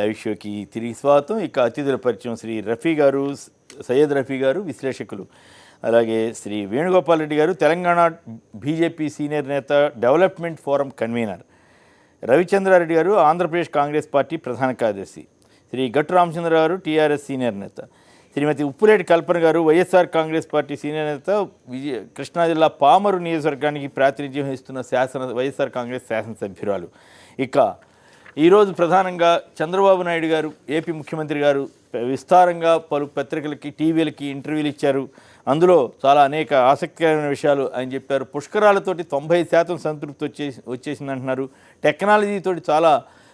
Live షోకి తిరిగి స్వాగతం. ఇక అతిథుల పరిచయం శ్రీ రఫీ గారు, సయ్యద్ రఫీ గారు విశ్లేషకులు, అలాగే శ్రీ వేణుగోపాల్ రెడ్డి గారు తెలంగాణ బీజేపీ సీనియర్ నేత, డెవలప్మెంట్ ఫోరం కన్వీనర్, రవిచంద్రారెడ్డి గారు ఆంధ్రప్రదేశ్ కాంగ్రెస్ పార్టీ ప్రధాన కార్యదర్శి, శ్రీ గట్టు రామచంద్ర గారు టీఆర్ఎస్ సీనియర్ నేత, శ్రీమతి ఉప్పులేటి కల్పన గారు వైఎస్ఆర్ కాంగ్రెస్ పార్టీ సీనియర్ నేత, కృష్ణా జిల్లా పామరు నియోజకవర్గానికి ప్రాతినిధ్యం వహిస్తున్న వైఎస్ఆర్ కాంగ్రెస్ శాసనసభ్యురాలు. ఇక ఈరోజు ప్రధానంగా చంద్రబాబు నాయుడు గారు, ఏపీ ముఖ్యమంత్రి గారు విస్తారంగా పలు పత్రికలకి, టీవీలకి ఇంటర్వ్యూలు ఇచ్చారు. అందులో చాలా అనేక ఆసక్తికరమైన విషయాలు ఆయన చెప్పారు. పుష్కరాలతోటి 90% సంతృప్తి వచ్చేసింది అంటున్నారు. టెక్నాలజీతోటి చాలా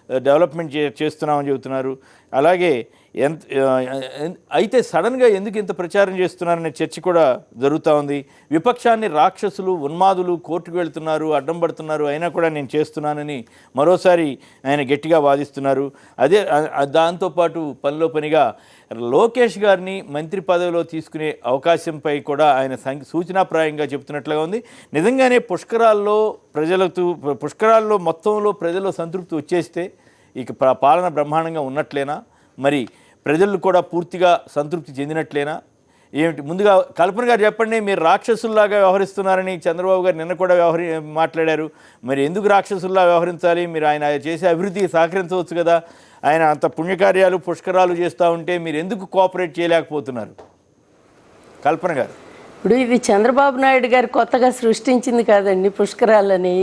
డెవలప్మెంట్ చేస్తున్నామని చెబుతున్నారు. అలాగే అయితే సడన్గా ఎందుకు ఇంత ప్రచారం చేస్తున్నారనే చర్చ కూడా జరుగుతూ ఉంది. విపక్షాన్ని రాక్షసులు, ఉన్మాదులు, కోర్టుకు వెళ్తున్నారు, అడ్డం పడుతున్నారు, అయినా కూడా నేను చేస్తున్నానని మరోసారి ఆయన గట్టిగా వాదిస్తున్నారు. దాంతోపాటు పనిలో పనిగా లోకేష్ గారిని మంత్రి పదవిలో తీసుకునే అవకాశంపై కూడా ఆయన సూచనాప్రాయంగా చెబుతున్నట్లుగా ఉంది. నిజంగానే పుష్కరాల్లో మొత్తంలో ప్రజల్లో సంతృప్తి వచ్చేస్తే ఇక పాలన బ్రహ్మాండంగా ఉన్నట్లేనా, మరి ప్రజలు కూడా పూర్తిగా సంతృప్తి చెందినట్లేనా ఏమిటి? ముందుగా కల్పన గారు చెప్పండి. మీరు రాక్షసుల్లాగా వ్యవహరిస్తున్నారని చంద్రబాబు గారు నిన్న కూడా మాట్లాడారు. మరి ఎందుకు రాక్షసుల్లా వ్యవహరించాలి? మీరు ఆయన చేసే అభివృద్ధికి సహకరించవచ్చు కదా. ఆయన అంత పుణ్యకార్యాలు, పుష్కరాలు చేస్తూ ఉంటే మీరు ఎందుకు కోఆపరేట్ చేయలేకపోతున్నారు? కల్పన గారు. ఇప్పుడు ఇది చంద్రబాబు నాయుడు గారు కొత్తగా సృష్టించింది కాదండి. పుష్కరాలని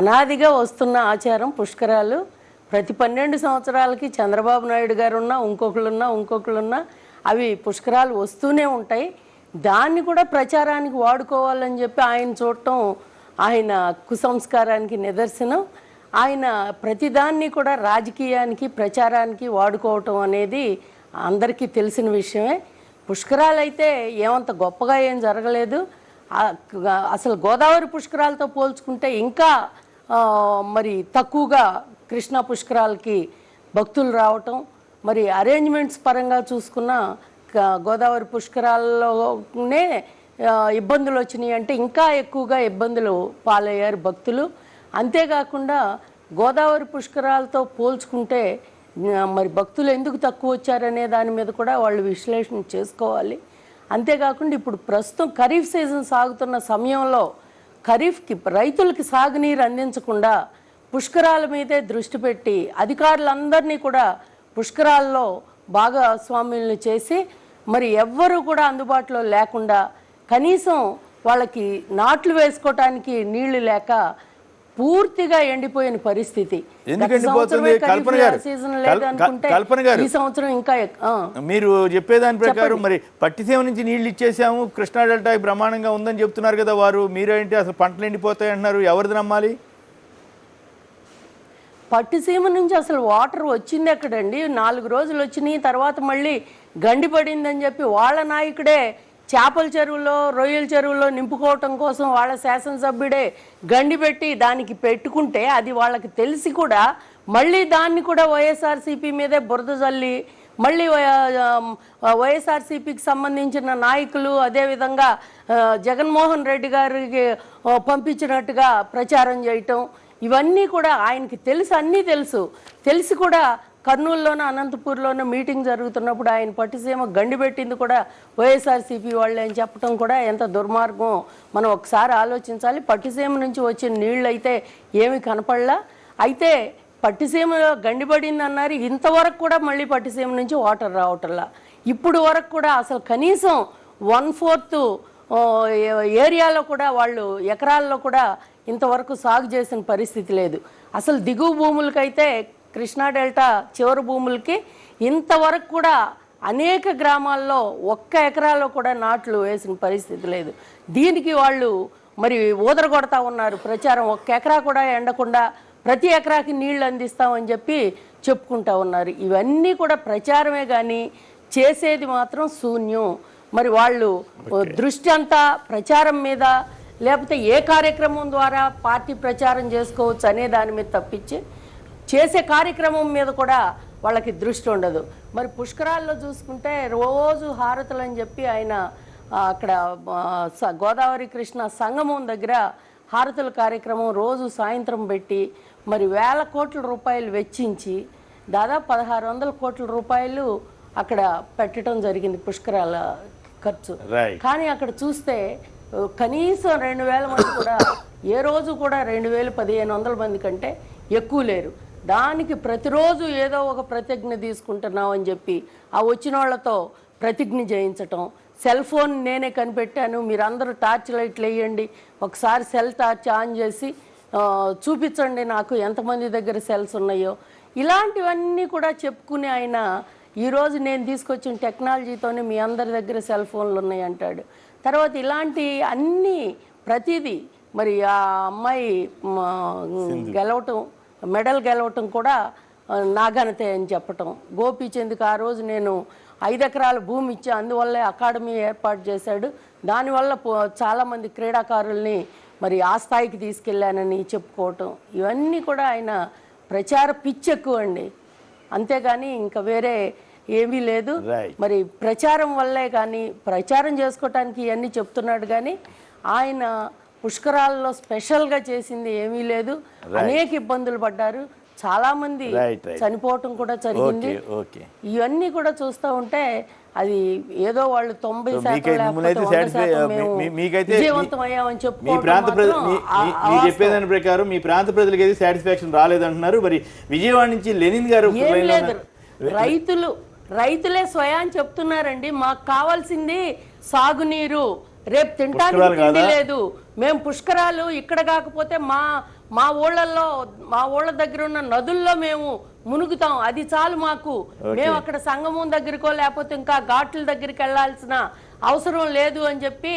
అనాదిగా వస్తున్న ఆచారం. పుష్కరాలు ప్రతి 12 సంవత్సరాలకి చంద్రబాబు నాయుడు గారు ఉన్నా, ఇంకొకరున్నా అవి పుష్కరాలు వస్తూనే ఉంటాయి. దాన్ని కూడా ప్రచారానికి వాడుకోవాలని చెప్పి ఆయన చూడటం ఆయన కుసంస్కారానికి నిదర్శనం. ఆయన ప్రతిదాన్ని కూడా రాజకీయానికి, ప్రచారానికి వాడుకోవటం అనేది అందరికీ తెలిసిన విషయమే. పుష్కరాలు అయితే ఏమంత గొప్పగా ఏం జరగలేదు. అసలు గోదావరి పుష్కరాలతో పోల్చుకుంటే ఇంకా మరి తక్కువగా కృష్ణా పుష్కరాలకి భక్తులు రావటం, మరి అరేంజ్మెంట్స్ పరంగా చూసుకున్న గోదావరి పుష్కరాల్లోనే ఇబ్బందులు వచ్చినాయి అంటే ఇంకా ఎక్కువగా ఇబ్బందులు పాలయ్యారు భక్తులు. అంతేకాకుండా గోదావరి పుష్కరాలతో పోల్చుకుంటే మరి భక్తులు ఎందుకు తక్కువ వచ్చారనే దాని మీద కూడా వాళ్ళు విశ్లేషణ చేసుకోవాలి. అంతేకాకుండా ఇప్పుడు ప్రస్తుతం ఖరీఫ్ సీజన్ సాగుతున్న సమయంలో ఖరీఫ్కి రైతులకి సాగునీరు అందించకుండా పుష్కరాల మీదే దృష్టి పెట్టి అధికారులందరినీ కూడా పుష్కరాల్లో భాగస్వాములను చేసి మరి ఎవ్వరూ కూడా అందుబాటులో లేకుండా, కనీసం వాళ్ళకి నాట్లు వేసుకోవటానికి నీళ్లు లేక పూర్తిగా ఎండిపోయిన పరిస్థితి. ఈ సంవత్సరం ఇంకా మీరు చెప్పేదాని ప్రకారం మరి పట్టిసీమ నుంచి నీళ్లు ఇచ్చేసాము, కృష్ణా డెల్టా బ్రహ్మాండంగా ఉందని చెప్తున్నారు కదా వారు. మీరేంటి అసలు పంటలు ఎండిపోతాయి అంటున్నారు? ఎవరిది నమ్మాలి? పట్టిసీమ నుంచి అసలు వాటర్ వచ్చింది ఎక్కడండి? 4 రోజులు వచ్చినాయి, తర్వాత మళ్ళీ గండి పడిందని చెప్పి వాళ్ళ నాయకుడే చేపల చెరువులో, రొయ్యల చెరువులో నింపుకోవటం కోసం వాళ్ళ శాసనసభ్యుడే గండి పెట్టి దానికి పెట్టుకుంటే, అది వాళ్ళకి తెలిసి కూడా మళ్ళీ దాన్ని కూడా వైఎస్ఆర్సీపీ మీదే బురద జల్లి మళ్ళీ వైఎస్ఆర్సీపీకి సంబంధించిన నాయకులు అదేవిధంగా జగన్మోహన్ రెడ్డి గారికి పంపించినట్టుగా ప్రచారం చేయటం, ఇవన్నీ కూడా ఆయనకి తెలుసు, అన్నీ తెలిసి కూడా కర్నూలులోనూ అనంతపూర్లోనూ మీటింగ్ జరుగుతున్నప్పుడు ఆయన పట్టిసీమ గండి పెట్టింది కూడా వైఎస్ఆర్సీపీ వాళ్ళు అని చెప్పడం కూడా ఎంత దుర్మార్గం మనం ఒకసారి ఆలోచించాలి. పట్టిసీమ నుంచి వచ్చిన నీళ్ళు అయితే ఏమి కనపడలా. అయితే పట్టిసీమలో గండిపడింది అన్నారు, ఇంతవరకు కూడా మళ్ళీ పట్టిసీమ నుంచి వాటర్ రావటంలా. ఇప్పుడు వరకు కూడా అసలు కనీసం 1/4 ఏరియాలో కూడా వాళ్ళు ఎకరాల్లో కూడా ఇంతవరకు సాగు చేసిన పరిస్థితి లేదు. అసలు దిగువ భూములకైతే కృష్ణా డెల్టా చివరి భూములకి ఇంతవరకు కూడా అనేక గ్రామాల్లో 1 ఎకరాలో కూడా నాట్లు వేసిన పరిస్థితి లేదు. దీనికి వాళ్ళు మరి ఊదరగొడతా ఉన్నారు ప్రచారం. 1 ఎకరా కూడా ఎండకుండా ప్రతి ఎకరాకి నీళ్లు అందిస్తామని చెప్పి చెప్పుకుంటా ఉన్నారు. ఇవన్నీ కూడా ప్రచారమే కానీ చేసేది మాత్రం శూన్యం. మరి వాళ్ళు దృష్టి అంతా ప్రచారం మీద, లేకపోతే ఏ కార్యక్రమం ద్వారా పార్టీ ప్రచారం చేసుకోవచ్చు అనే దాని మీద తప్పించి చేసే కార్యక్రమం మీద కూడా వాళ్ళకి దృష్టి ఉండదు. మరి పుష్కరాల్లో చూసుకుంటే రోజు హారతులు అని చెప్పి ఆయన అక్కడ గోదావరి కృష్ణ సంగమం దగ్గర హారతుల కార్యక్రమం రోజు సాయంత్రం పెట్టి మరి వేల కోట్ల రూపాయలు వెచ్చించి దాదాపు 1600 కోట్ల రూపాయలు అక్కడ పెట్టడం జరిగింది పుష్కరాల ఖర్చు. రైట్. కానీ అక్కడ చూస్తే కనీసం 2000 మంది కూడా ఏ రోజు కూడా 2000-1500 మంది కంటే ఎక్కువ లేరు. దానికి ప్రతిరోజు ఏదో ఒక ప్రతిజ్ఞ తీసుకుంటున్నాం అని చెప్పి ఆ వచ్చిన వాళ్ళతో ప్రతిజ్ఞ చేయించటం. సెల్ ఫోన్ నేనే కనిపెట్టాను, మీరందరూ టార్చ్ లైట్లు వేయండి, ఒకసారి సెల్ టార్చ్ ఆన్ చేసి చూపించండి నాకు ఎంతమంది దగ్గర సెల్స్ ఉన్నాయో, ఇలాంటివన్నీ కూడా చెప్పుకుని ఆయన ఈరోజు నేను తీసుకొచ్చిన టెక్నాలజీతోనే మీ అందరి దగ్గర సెల్ ఫోన్లు ఉన్నాయి అంటాడు. తర్వాత ఇలాంటి అన్నీ ప్రతిదీ మరి ఆ అమ్మాయి గెలవటం, మెడల్ గెలవటం కూడా నా ఘనతే అని చెప్పటం. గోపీచంద్కి ఆ రోజు నేను 5 ఎకరాల భూమి ఇచ్చా, అందువల్లే అకాడమీ ఏర్పాటు చేశాడు, దానివల్ల చాలామంది క్రీడాకారుల్ని మరి ఆ స్థాయికి తీసుకెళ్ళానని చెప్పుకోవటం, ఇవన్నీ కూడా ఆయన ప్రచార పిచ్చి ఎక్కువ అండి, అంతేగాని ఇంకా వేరే ఏమీ లేదు. మరి ప్రచారం వల్లే కానీ, ప్రచారం చేసుకోవటానికి ఇవన్నీ చెప్తున్నాడు కానీ ఆయన పుష్కరాల్లో స్పెషల్గా చేసింది ఏమీ లేదు. అనేక ఇబ్బందులు పడ్డారు, చాలా మంది చనిపోవటం కూడా జరిగింది. ఇవన్నీ కూడా చూస్తూ ఉంటే అది ఏదో వాళ్ళు 90% విజయవంతం అయ్యామని చెప్పేదాని ప్రకారం మీ ప్రాంత ప్రజలకు అయితే సాటిస్ఫాక్షన్ రాలేదంటున్నారు. మరి విజయవాడ నుంచి లెనిన్ గారు ఏం లేదు, రైతులే స్వయాన్ని చెప్తున్నారండి, మాకు కావాల్సింది సాగునీరు, రేపు తింటానికి తిండి లేదు, మేము పుష్కరాలు ఇక్కడ కాకపోతే మా ఊళ్ళ దగ్గర ఉన్న నదుల్లో మేము మునుగుతాం, అది చాలు మాకు, మేము అక్కడ సంగమం దగ్గరకో లేకపోతే ఇంకా ఘాట్ల దగ్గరికి వెళ్లాల్సిన అవసరం లేదు అని చెప్పి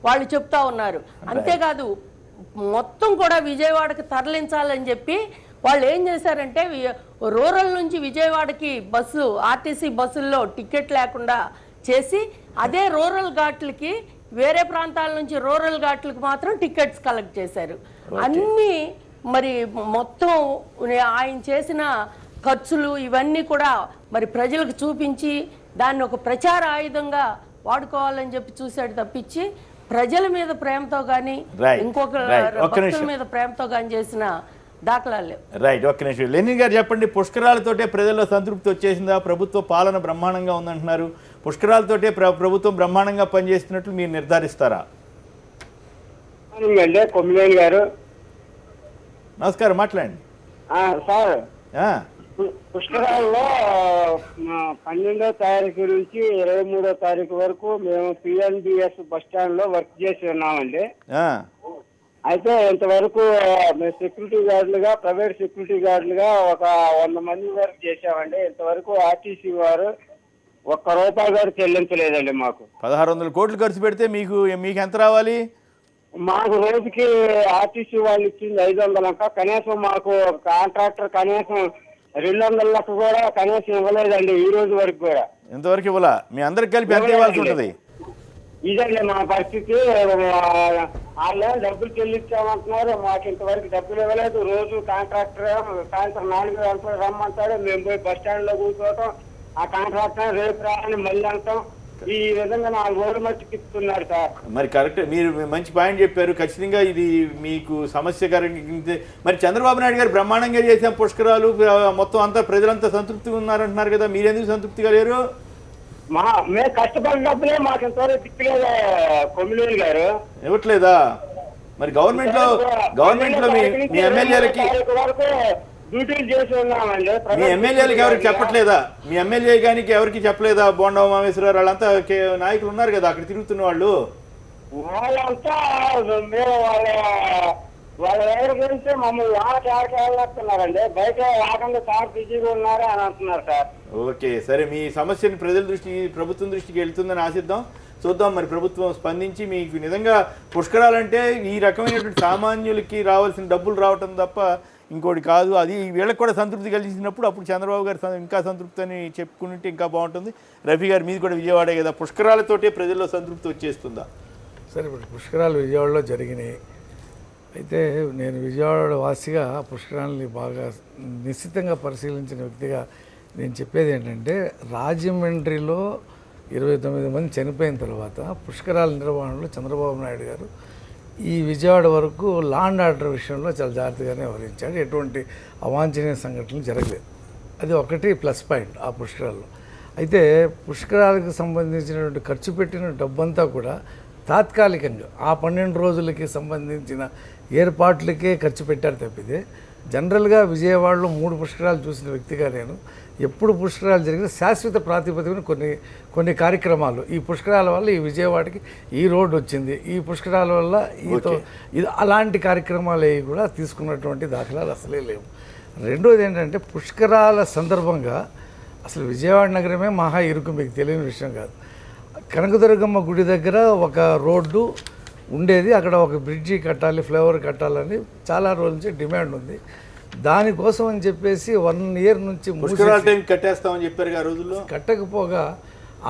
వాళ్ళు చెప్తా ఉన్నారు. అంతేకాదు మొత్తం కూడా విజయవాడకి తరలించాలని చెప్పి వాళ్ళు ఏం చేశారంటే రూరల్ నుంచి విజయవాడకి బస్సు, ఆర్టీసీ బస్సుల్లో టికెట్ లేకుండా చేసి అదే రూరల్ ఘాట్లకి వేరే ప్రాంతాల నుంచి రూరల్ ఘాట్లకు మాత్రం టికెట్స్ కలెక్ట్ చేశారు. అన్నీ మరి మొత్తం ఆయన చేసిన ఖర్చులు ఇవన్నీ కూడా మరి ప్రజలకు చూపించి దాన్ని ఒక ప్రచార ఆయుధంగా వాడుకోవాలని చెప్పి చూశాడు తప్పించి ప్రజల మీద ప్రేమతో కానీ ఇంకొక భక్తుల మీద ప్రేమతో కానీ చేసిన దాఖలాలు. రైట్, ఒక్క నిమిషం. లెనిన్ గారు చెప్పండి, పుష్కరాలతోటే ప్రజల్లో సంతృప్తి వచ్చేసిందా? ప్రభుత్వ పాలన బ్రహ్మాండంగా ఉందంటున్నారు, పుష్కరాలతోటే ప్రభుత్వం బ్రహ్మాండంగా పనిచేస్తున్నట్లు మీరు నిర్ధారిస్తారా? కొమ్మినేని గారు నమస్కారం, మాట్లాడండి సార్. పుష్కరాల్లో 12వ తారీఖు నుంచి 23వ తారీఖు వరకు మేము పిఎన్బిఎస్ బస్ స్టాండ్ లో వర్క్ చేసి ఉన్నామండి. అయితే ఇంతవరకు మేము సెక్యూరిటీ గార్డులుగా, ప్రైవేట్ సెక్యూరిటీ గార్డులుగా ఒక 100 మంది వరకు చేసామండి. ఇంతవరకు ఆర్టీసీ వారు ₹1 గారు చెల్లించలేదండి మాకు. 1600 కోట్లు ఖర్చు పెడితే మీకు ఎంత రావాలి? మాకు రోజుకి ఆర్టీసీ వాళ్ళు ఇచ్చింది 500 అంక, కనీసం మాకు కాంట్రాక్టర్ కనీసం 200 లక్ష కూడా కనీసం ఇవ్వలేదండి ఈ రోజు వరకు కూడా. ఇంతవరకు ఇవ్వాలా? మీ అందరికి కలిపి ఎంత ఇవ్వాల్సి ఉంటుంది? ఇదండి మా పరిస్థితి. వాళ్ళు డబ్బులు చెల్లించామంటున్నారు, మాకు ఇంతవరకు డబ్బులు ఇవ్వలేదు. రోజు కాంట్రాక్టర్ సాయంత్రం 4 గంటలకు రమ్మంటాడు, మేము పోయి బస్ స్టాండ్ లో కూర్చోవటం, ఆ కాంట్రాక్టర్ రేపు రాని మళ్ళీ అంటాం, ఈ విధంగా 4 రోజులు మట్టికి ఇస్తున్నారు సార్. మరి కరెక్ట్, మీరు మంచి పాయింట్ చెప్పారు. ఖచ్చితంగా ఇది మీకు సమస్యకరం. మరి చంద్రబాబు నాయుడు గారు బ్రహ్మాండంగా చేసాం పుష్కరాలు, మొత్తం అంతా ప్రజలంతా సంతృప్తిగా ఉన్నారంటున్నారు కదా, మీరెందుకు సంతృప్తిగా లేరు? మేము కష్టపడిన డబ్బులే మాకు ఇంతవరకు తిప్పలేదు కొమ్మినేని గారు. ఇవ్వట్లేదా? మరి గవర్నమెంట్ లో మీ ఎమ్మెల్యేలకి డ్యూటీలు చేసి ఉన్నామండి. మీ ఎమ్మెల్యేలకి ఎవరికి చెప్పట్లేదా? మీ ఎమ్మెల్యే కానీ ఎవరికి చెప్పలేదా? బోండా ఉమామేశ్వరరావు వాళ్ళంతా నాయకులు ఉన్నారు కదా అక్కడ తిరుగుతున్న వాళ్ళు, వాళ్ళంతా మేము వాళ్ళ ఎవరి గురించి మమ్మల్ని ఆడుతున్నారండి. బయట రాకుండా సార్ బిజీగా ఉన్నారు అని అంటున్నారు సార్. ఓకే, సరే, మీ సమస్యని ప్రభుత్వం దృష్టికి వెళ్తుందని ఆశిద్దాం, చూద్దాం. మరి ప్రభుత్వం స్పందించి మీకు నిజంగా పుష్కరాలంటే ఈ రకమైనటువంటి సామాన్యులకి రావాల్సిన డబ్బులు రావటం తప్ప ఇంకోటి కాదు. అది వీళ్ళకి కూడా సంతృప్తి కలిగించినప్పుడు అప్పుడు చంద్రబాబు గారు ఇంకా సంతృప్తి అని చెప్పుకుంటే ఇంకా బాగుంటుంది. రఫీ గారు, మీది కూడా విజయవాడే కదా, పుష్కరాలతోటే ప్రజల్లో సంతృప్తి వచ్చేస్తుందా? సరే, ఇప్పుడు పుష్కరాలు విజయవాడలో జరిగినాయి. అయితే నేను విజయవాడ వాసిగా పుష్కరాలని బాగా నిశ్చితంగా పరిశీలించిన వ్యక్తిగా నేను చెప్పేది ఏంటంటే, రాజమండ్రిలో 29 మంది చనిపోయిన తర్వాత పుష్కరాల నిర్వహణలో చంద్రబాబు నాయుడు గారు ఈ విజయవాడ వరకు లా అండ్ ఆర్డర్ విషయంలో చాలా జాగ్రత్తగానే వ్యవహరించాడు. ఎటువంటి అవాంఛనీయ సంఘటనలు జరగలేదు. అది ఒకటి ప్లస్ పాయింట్ ఆ పుష్కరాల్లో. అయితే పుష్కరాలకు సంబంధించినటువంటి ఖర్చు పెట్టిన డబ్బంతా కూడా తాత్కాలికంగా ఆ 12 రోజులకి సంబంధించిన ఏర్పాట్లకే ఖర్చు పెట్టారు తప్పితే జనరల్గా విజయవాడలో 3 పుష్కరాలు చూసిన వ్యక్తిగా నేను ఎప్పుడు పుష్కరాలు జరిగిన శాశ్వత ప్రాతిపదికన కొన్ని కార్యక్రమాలు ఈ పుష్కరాల వల్ల ఈ విజయవాడకి ఈ రోడ్డు వచ్చింది, ఈ పుష్కరాల వల్ల ఇది అలాంటి కార్యక్రమాలు అవి కూడా తీసుకున్నటువంటి దాఖలాలు అసలే లేవు. రెండోది ఏంటంటే పుష్కరాల సందర్భంగా అసలు విజయవాడ నగరమే మహా ఇరుకు, మీకు తెలియని విషయం కాదు. కనకదుర్గమ్మ గుడి దగ్గర ఒక రోడ్డు ఉండేది, అక్కడ ఒక బ్రిడ్జి కట్టాలి, ఫ్లైఓవర్ కట్టాలని చాలా రోజుల నుంచి డిమాండ్ ఉంది. దానికోసం అని చెప్పేసి 1 ఇయర్ నుంచి కట్టేస్తామని చెప్పారు ఆ రోజుల్లో. కట్టకపోగా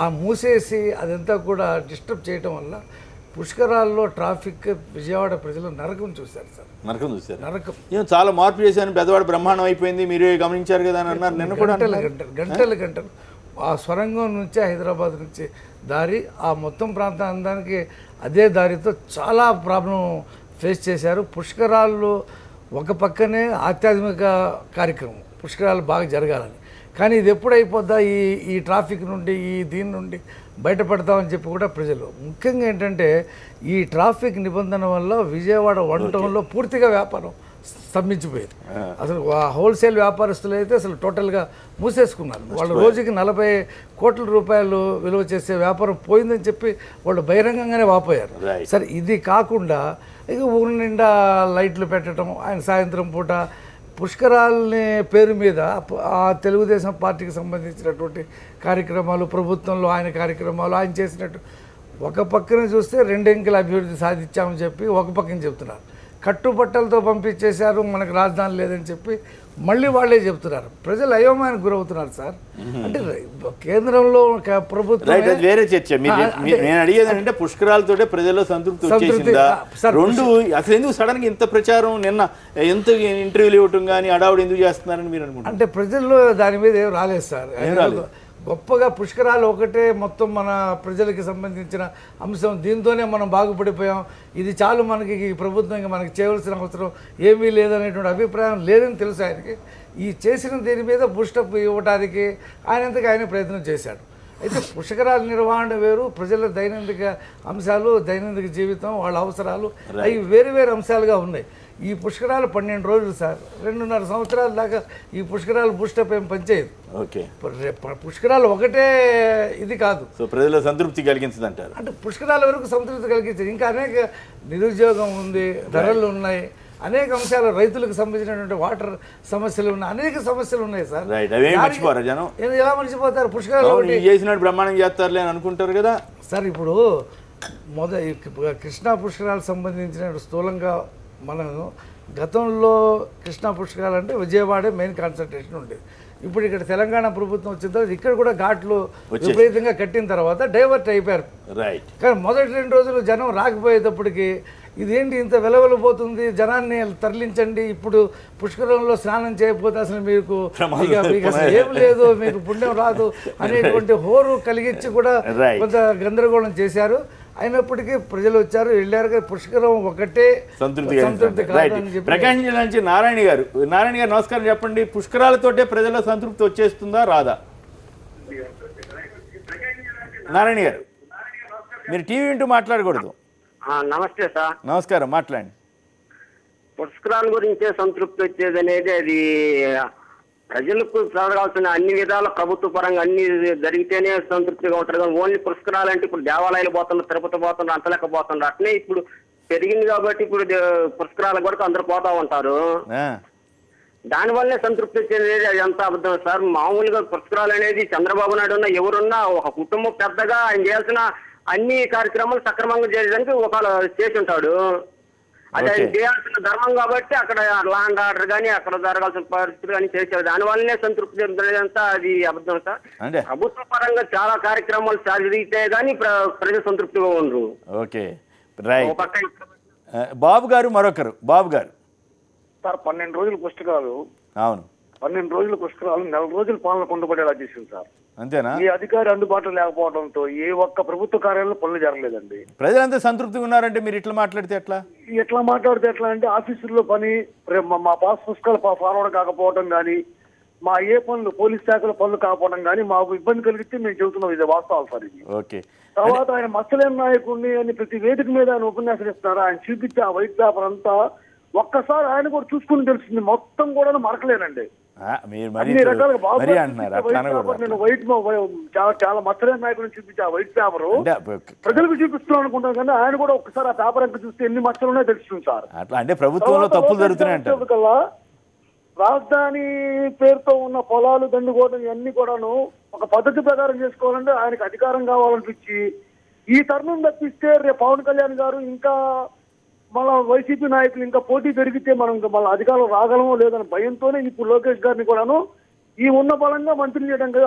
ఆ మూసేసి అదంతా కూడా డిస్టర్బ్ చేయటం వల్ల పుష్కరాల్లో ట్రాఫిక్ విజయవాడ ప్రజలు నరకం చూశారు సార్. నరకం చాలా మార్పు చేశాను, పెద్దవాడు బ్రహ్మాండం అయిపోయింది, మీరు గమనించారు కదా అని అన్నారు. నిన్న కూడా గంటలు ఆ సొరంగం నుంచి హైదరాబాద్ నుంచి దారి ఆ మొత్తం ప్రాంతానికి అదే దారితో చాలా ప్రాబ్లం ఫేస్ చేశారు. పుష్కరాల్లో ఒక పక్కనే ఆధ్యాత్మిక కార్యక్రమం పుష్కరాలు బాగా జరగాలని, కానీ ఇది ఎప్పుడు అయిపోద్దా ఈ ట్రాఫిక్ నుండి దీని నుండి బయటపడతామని చెప్పి కూడా ప్రజలు, ముఖ్యంగా ఏంటంటే ఈ ట్రాఫిక్ నిబంధన వల్ల విజయవాడ వంటంలో పూర్తిగా వ్యాపారం స్తంభించిపోయింది. అసలు హోల్సేల్ వ్యాపారస్తులు అయితే అసలు టోటల్గా మూసేసుకున్నారు. వాళ్ళు రోజుకి 40 కోట్ల రూపాయలు విలువ చేసే వ్యాపారం పోయిందని చెప్పి వాళ్ళు బహిరంగంగానే వాపోయారు. సరే, ఇది కాకుండా ఇక ఊరి నిండా లైట్లు పెట్టడం, ఆయన సాయంత్రం పూట పుష్కరాలని పేరు మీద ఆ తెలుగుదేశం పార్టీకి సంబంధించినటువంటి కార్యక్రమాలు, ప్రభుత్వంలో ఆయన కార్యక్రమాలు ఆయన చేసినట్టు ఒక పక్కన చూస్తే 2 అంకెల అభివృద్ధి సాధించామని చెప్పి ఒక పక్కన చెప్తున్నారు. కట్టుబట్టలతో పంపించేశారు, మనకు రాజధాని లేదని చెప్పి మళ్ళీ వాళ్ళే చెప్తున్నారు. ప్రజలు అయోమయానికి గురవుతున్నారు సార్. అంటే కేంద్రంలో ప్రభుత్వం వేరే చర్చ. నేను అడిగేది అంటే పుష్కరాలతోటే ప్రజల్లో సంతృప్తి వచ్చేసిందా? రెండు అసలు ఎందుకు సడన్ గా ఇంత ప్రచారం, నిన్న ఎంత ఇంటర్వ్యూలు ఇవ్వటం కానీ అడావుడు ఎందుకు చేస్తున్నారని మీరు అనుకుంటున్నారు? అంటే ప్రజల్లో దాని మీద ఏం రాలేదు సార్. గొప్పగా పుష్కరాలు ఒకటే మొత్తం మన ప్రజలకి సంబంధించిన అంశం, దీంతోనే మనం బాగుపడిపోయాం, ఇది చాలు మనకి ఈ ప్రభుత్వంగా మనకి చేయవలసిన అవసరం ఏమీ లేదనేటువంటి అభిప్రాయం లేదని తెలుసు ఆయనకి. ఈ చేసిన దీని మీద బూస్టప్ ఇవ్వడానికి ఆయన ప్రయత్నం చేశాడు. అయితే పుష్కరాల నిర్వహణ వేరు, ప్రజల దైనందిక అంశాలు, దైనందిక జీవితం, వాళ్ళ అవసరాలు అవి వేరు అంశాలుగా ఉన్నాయి. ఈ పుష్కరాలు 12 రోజులు సార్, 2.5 సంవత్సరాల దాకా ఈ పుష్కరాలు బూస్టప్ ఏం పనిచేయదు. ఓకే, పుష్కరాలు ఒకటే ఇది కాదు, సో ప్రజల సంతృప్తి కలిగించదంటారు. అంటే పుష్కరాల వరకు సంతృప్తి కలిగించదు. ఇంకా అనేక నిరుద్యోగం ఉంది, ధరలు ఉన్నాయి, అనేక అంశాలు, రైతులకు సంబంధించినటువంటి వాటర్ సమస్యలు ఉన్నాయి, అనేక సమస్యలు ఉన్నాయి సార్. ఎలా మర్చిపోతారు? పుష్కరాలు చేసినట్టు బ్రహ్మాండం చేస్తారులే అని అనుకుంటారు కదా సార్. ఇప్పుడు కృష్ణా పుష్కరాలకు సంబంధించిన స్థూలంగా మనం గతంలో కృష్ణా పుష్కరాలు అంటే విజయవాడే మెయిన్ కాన్సన్ట్రేషన్ ఉండేది. ఇప్పుడు ఇక్కడ తెలంగాణ ప్రభుత్వం వచ్చిన తర్వాత ఇక్కడ కూడా ఘాట్లు విపరీతంగా కట్టిన తర్వాత డైవర్ట్ అయిపోయారు. కానీ మొదటి 2 రోజులు జనం రాకపోయేటప్పటికి ఇదేంటి ఇంత వెలవెలబోతుంది, జనాన్ని తరలించండి, ఇప్పుడు పుష్కరంలో స్నానం చేయకపోతే అసలు మీకు అసలు ఏం లేదు, మీకు పుణ్యం రాదు అనేటువంటి హోరు కలిగించి కూడా కొంత గందరగోళం చేశారు. అయినప్పటికీ ప్రజలు వచ్చారు, వెళ్ళారు. పుష్కరం ఒకటే సంతృప్తి. ప్రకాశం జిల్లా నుంచి నారాయణ గారు నమస్కారం చెప్పండి. పుష్కరాలతోటే ప్రజల సంతృప్తి వచ్చేస్తుందా రాదా? నారాయణ గారు, మీరు టీవీ వింటూ మాట్లాడకూడదు. నమస్తే సార్. నమస్కారం, మాట్లాడండి. పుష్కరాల గురించే సంతృప్తి వచ్చేది అనేది అది ప్రజలకు జరగాల్సిన అన్ని విధాల ప్రభుత్వ పరంగా అన్ని జరిగితేనే సంతృప్తిగా ఉంటారు. కానీ ఓన్లీ పుష్కరాలు అంటే ఇప్పుడు దేవాలయాలు పోతున్నారు, తిరుపతి పోతున్నారు, అంతలేకపోతున్నారు. అట్లే ఇప్పుడు పెరిగింది కాబట్టి ఇప్పుడు పుష్కరాల వరకు అందరు పోతా ఉంటారు. దానివల్లే సంతృప్తి వచ్చేది. అది ఎంత అబద్ధం సార్. మామూలుగా పుష్కరాలు అనేది చంద్రబాబు నాయుడు ఉన్న ఎవరున్నా ఒక కుటుంబం పెద్దగా ఆయన చేయాల్సిన అన్ని కార్యక్రమాలు సక్రమంగా చేయడానికి ఒక చేసి ఉంటాడు. అది ఆయన చేయాల్సిన ధర్మం కాబట్టి అక్కడ లా అండ్ ఆర్డర్ కానీ అక్కడ జరగాల్సిన పరిస్థితులు కానీ చేశారు. దానివల్లనే సంతృప్తి చెందలేదంతా అది అబద్ధం సార్. ప్రభుత్వ పరంగా చాలా కార్యక్రమాలు జరిగితే కానీ ప్రజలు సంతృప్తిగా ఉండరు. ఓకే, బాబు గారు మరొకరు. బాబు గారు సార్, 12 రోజులు పుస్తకాలు. అవును, 12 రోజుల పుష్కరాలు 4 రోజులు పాలన కొండపడేలా చేసింది సార్. అంతేనా? ఈ అధికారి అందుబాటులో లేకపోవడంతో ఏ ఒక్క ప్రభుత్వ కార్యాలయంలో పనులు జరగలేదండి. ప్రజలంతా సంతృప్తిగా ఉన్నారంటే మీరు ఇట్లా మాట్లాడితే ఎట్లా? ఎట్లా మాట్లాడితే ఎట్లా అంటే ఆఫీసుల్లో పని, మా పాస్ పుస్తకాలు ఫార్వర్డ్ కాకపోవడం కానీ, మా ఏ పనులు పోలీస్ శాఖల పనులు కాకపోవడం కానీ మాకు ఇబ్బంది కలిగితే మేము చెబుతున్నాం, ఇది వాస్తవాలు సార్ ఇది. ఓకే. తర్వాత ఆయన మత్స్యలేని నాయకుడిని అని ప్రతి వేదిక మీద ఆయన ఉపన్యాసం ఇస్తున్నారు. ఆయన చూపించే ఆ వైట్ పేపర్ అంతా ఒక్కసారి ఆయన కూడా చూసుకుని తెలిసింది, మొత్తం కూడా మరకలేనండి. మీరు మరి అన్ని రకాలుగా బాబు మరి అంటున్నారు అట్లా అనకూడదు. నేను వైట్ చాలా మత్స్యలేని నాయకుడిని చూపించే ఆ వైట్ పేపర్ అంటే ప్రజలకు చూపిస్తున్నాం అనుకుంటాం, కానీ ఆయన కూడా ఒక్కసారి ఆ పేపర్ అంతా చూస్తే ఎన్ని మచ్చలు ఉన్నాయో తెలుస్తుంది సార్. అట్లా అంటే ప్రభుత్వంలో తప్పులు జరుగుతున్నాయి అంటారు. కల్లా రాజధాని పేరుతో ఉన్న పొలాలు దండుకోవడం ఇవన్నీ కూడాను ఒక పద్ధతి ప్రకారం చేసుకోవాలంటే ఆయనకు అధికారం కావాలనిపించి ఈ తరుణం తప్పిస్తే రేపు పవన్ కళ్యాణ్ గారు ఇంకా మళ్ళా వైసీపీ నాయకులు ఇంకా పోటీ పెరిగితే మనం మళ్ళీ అధికారం రాగలమో లేదని భయంతోనే ఇప్పుడు లోకేష్ గారిని కూడాను ఈ ఉన్న బలంగా మంత్రి చేయడానికి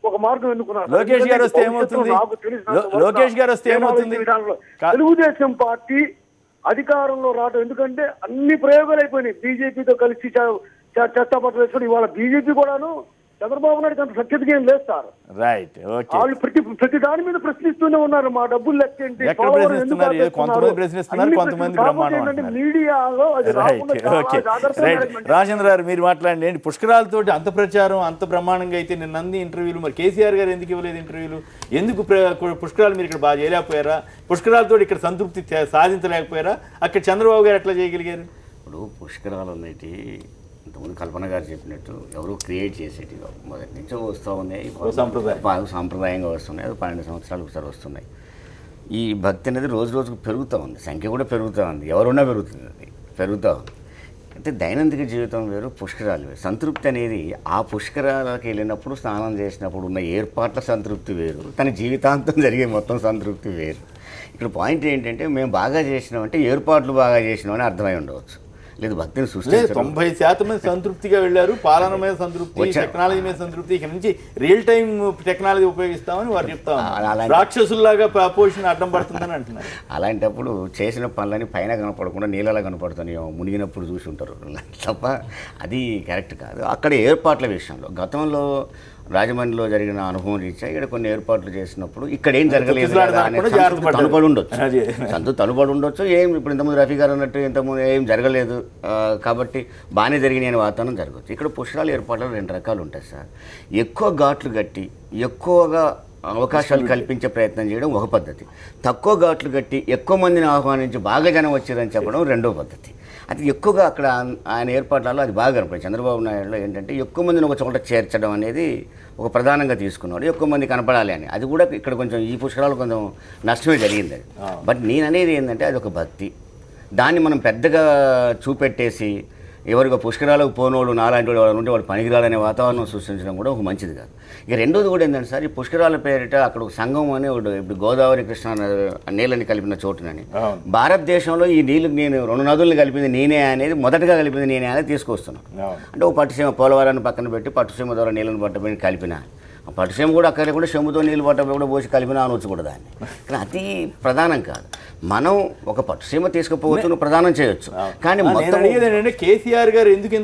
ఒక మార్గం ఎన్నుకున్నారు. లోకేష్ గారు వస్తే ఏమవుతుంది? లోకేష్ గారు వస్తే ఏమవుతుంది? తెలుగుదేశం పార్టీ అధికారంలో రావడం, ఎందుకంటే అన్ని ప్రయోగాలు అయిపోయినాయి. బీజేపీతో కలిసి చట్టపట్ల వేసుకుని ఇవాళ బీజేపీ కూడాను చంద్రబాబు నాయుడు అంత సఖ్యతగా ఏం లేదు సార్. రైట్. ఓకే. వాళ్ళు ప్రతి దాని మీద ప్రశ్నిస్తూనే ఉన్నారు. మా డబ్బులు లెక్క ఏంటి, కొంతమంది ప్రశ్నిస్తున్నారు, కొంతమంది బ్రహ్మాండం. మీడియాలో అది రాకుండా చాలా జాగ్రత్తగా రాజేంద్ర గారు మీరు మాట్లాడండి. పుష్కరాలతో అంత ప్రచారం అంత బ్రహ్మాండంగా అయితే నిన్న అన్ని ఇంటర్వ్యూలు, మరి కేసీఆర్ గారు ఎందుకు ఇవ్వలేదు ఇంటర్వ్యూలు? ఎందుకు పుష్కరాలు మీరు ఇక్కడ బాగా చేయలేకపోయారా? పుష్కరాలతో ఇక్కడ సంతృప్తి సాధించలేకపోయారా? అక్కడ చంద్రబాబు గారు ఎట్లా చేయగలిగారు? ఇప్పుడు పుష్కరాలు అనేటి ఇంతకుముందు కల్పన గారు చెప్పినట్టు ఎవరు క్రియేట్ చేసేటి మొదటి నుంచో వస్తూ ఉన్నాయి, సాంప్రదాయంగా వస్తున్నాయి. అది 12 సంవత్సరాలు ఒకసారి వస్తున్నాయి. ఈ భక్తి అనేది రోజు రోజుకు పెరుగుతూ ఉంది, సంఖ్య కూడా పెరుగుతూ ఉంది, ఎవరున్నా పెరుగుతుంది, అది పెరుగుతూ ఉంది. అంటే దైనందిక జీవితం వేరు, పుష్కరాలు వేరు. సంతృప్తి అనేది ఆ పుష్కరాలకు వెళ్ళినప్పుడు స్నానం చేసినప్పుడు ఉన్న ఏర్పాట్ల సంతృప్తి వేరు, తన జీవితాంతం జరిగే మొత్తం సంతృప్తి వేరు. ఇక్కడ పాయింట్ ఏంటంటే మేము బాగా చేసినామంటే ఏర్పాట్లు బాగా చేసినామని అర్థమై ఉండవచ్చు, లేదు భక్తిని సృష్టించారు. 90% సంతృప్తిగా వెళ్ళారు. పాలన మీద సంతృప్తి, టెక్నాలజీ మీద సంతృప్తి, ఇక్కడ నుంచి రియల్ టైం టెక్నాలజీ ఉపయోగిస్తామని వారు చెప్తారు. రాక్షసుల్లాగా పోషణ అడ్డం పడుతుందని అంటున్నారు. అలాంటప్పుడు చేసిన పనులని పైన కనపడకుండా నీళ్ళలా కనపడుతున్నాయో మునిగినప్పుడు చూసి ఉంటారు తప్ప అది కరెక్ట్ కాదు. అక్కడ ఏర్పాట్ల విషయంలో గతంలో రాజమండ్రిలో జరిగిన అనుభవం రీత్యా ఇక్కడ కొన్ని ఏర్పాట్లు చేసినప్పుడు ఇక్కడ ఏం జరగలేదు తనుబడి ఉండొచ్చు, తనుబడి ఉండొచ్చు. ఏం ఇప్పుడు ఇంతకుముందు రఫీ గారు అన్నట్టు ఇంతకుముందు ఏం జరగలేదు కాబట్టి బాగానే జరిగినాయి అనే వాతావరణం జరగచ్చు. ఇక్కడ పుష్కరాల ఏర్పాట్లు 2 రకాలు ఉంటాయి సార్. ఎక్కువ ఘాట్లు కట్టి ఎక్కువగా అవకాశాలు కల్పించే ప్రయత్నం చేయడం ఒక పద్ధతి, తక్కువ ఘాట్లు కట్టి ఎక్కువ మందిని ఆహ్వానించి బాగా జనం వచ్చారని చెప్పడం రెండో పద్ధతి. అది ఎక్కువగా అక్కడ ఆయన ఏర్పాట్లలో అది బాగా కనపడింది. చంద్రబాబు నాయుడులో ఏంటంటే ఎక్కువ మందిని ఒక చోట చేర్చడం అనేది ఒక ప్రధానంగా తీసుకున్నాడు, ఎక్కువ మంది కనపడాలి అని. అది కూడా ఇక్కడ కొంచెం ఈ పుష్కరాలు కొంచెం నష్టమే జరిగింది అది. బట్ నేను అనేది ఏంటంటే అది ఒక భక్తి, దాన్ని మనం పెద్దగా చూపెట్టేసి ఎవరికో పుష్కరాలకు పోనోళ్ళు నాలాంటి వాడు ఉంటే వాడు పనికిరాలనే వాతావరణం సృష్టించడం కూడా ఒక మంచిది కాదు. ఇక రెండోది కూడా ఏంటంటే సార్, ఈ పుష్కరాల పేరిట అక్కడ ఒక సంఘం అని ఒకటి ఇప్పుడు గోదావరి కృష్ణ నీళ్ళని కలిపిన చోటునని భారతదేశంలో ఈ నీళ్ళు నేను 2 నదులను కలిపింది నేనే అనేది, మొదటగా కలిపింది నేనే అనేది తీసుకొస్తున్నాను. అంటే ఒక పట్టుసీమ పోలవరాన్ని పక్కన పెట్టి పట్టుసీమ ద్వారా నీళ్ళని పట్టబడి కలిపిన పట్టుసీమ కూడా అక్కడ కూడా చెంబుతో నీళ్ళు పట్టబడి కూడా పోసి కలిపినా అనవచ్చు కూడా దాన్ని. కానీ అది ప్రధానం కాదు. మనం ఒక పట్టుసీమ తీసుకుపోవచ్చు, ప్రదానం చేయొచ్చు, కానీ కేసీఆర్ గారు ఎందుకు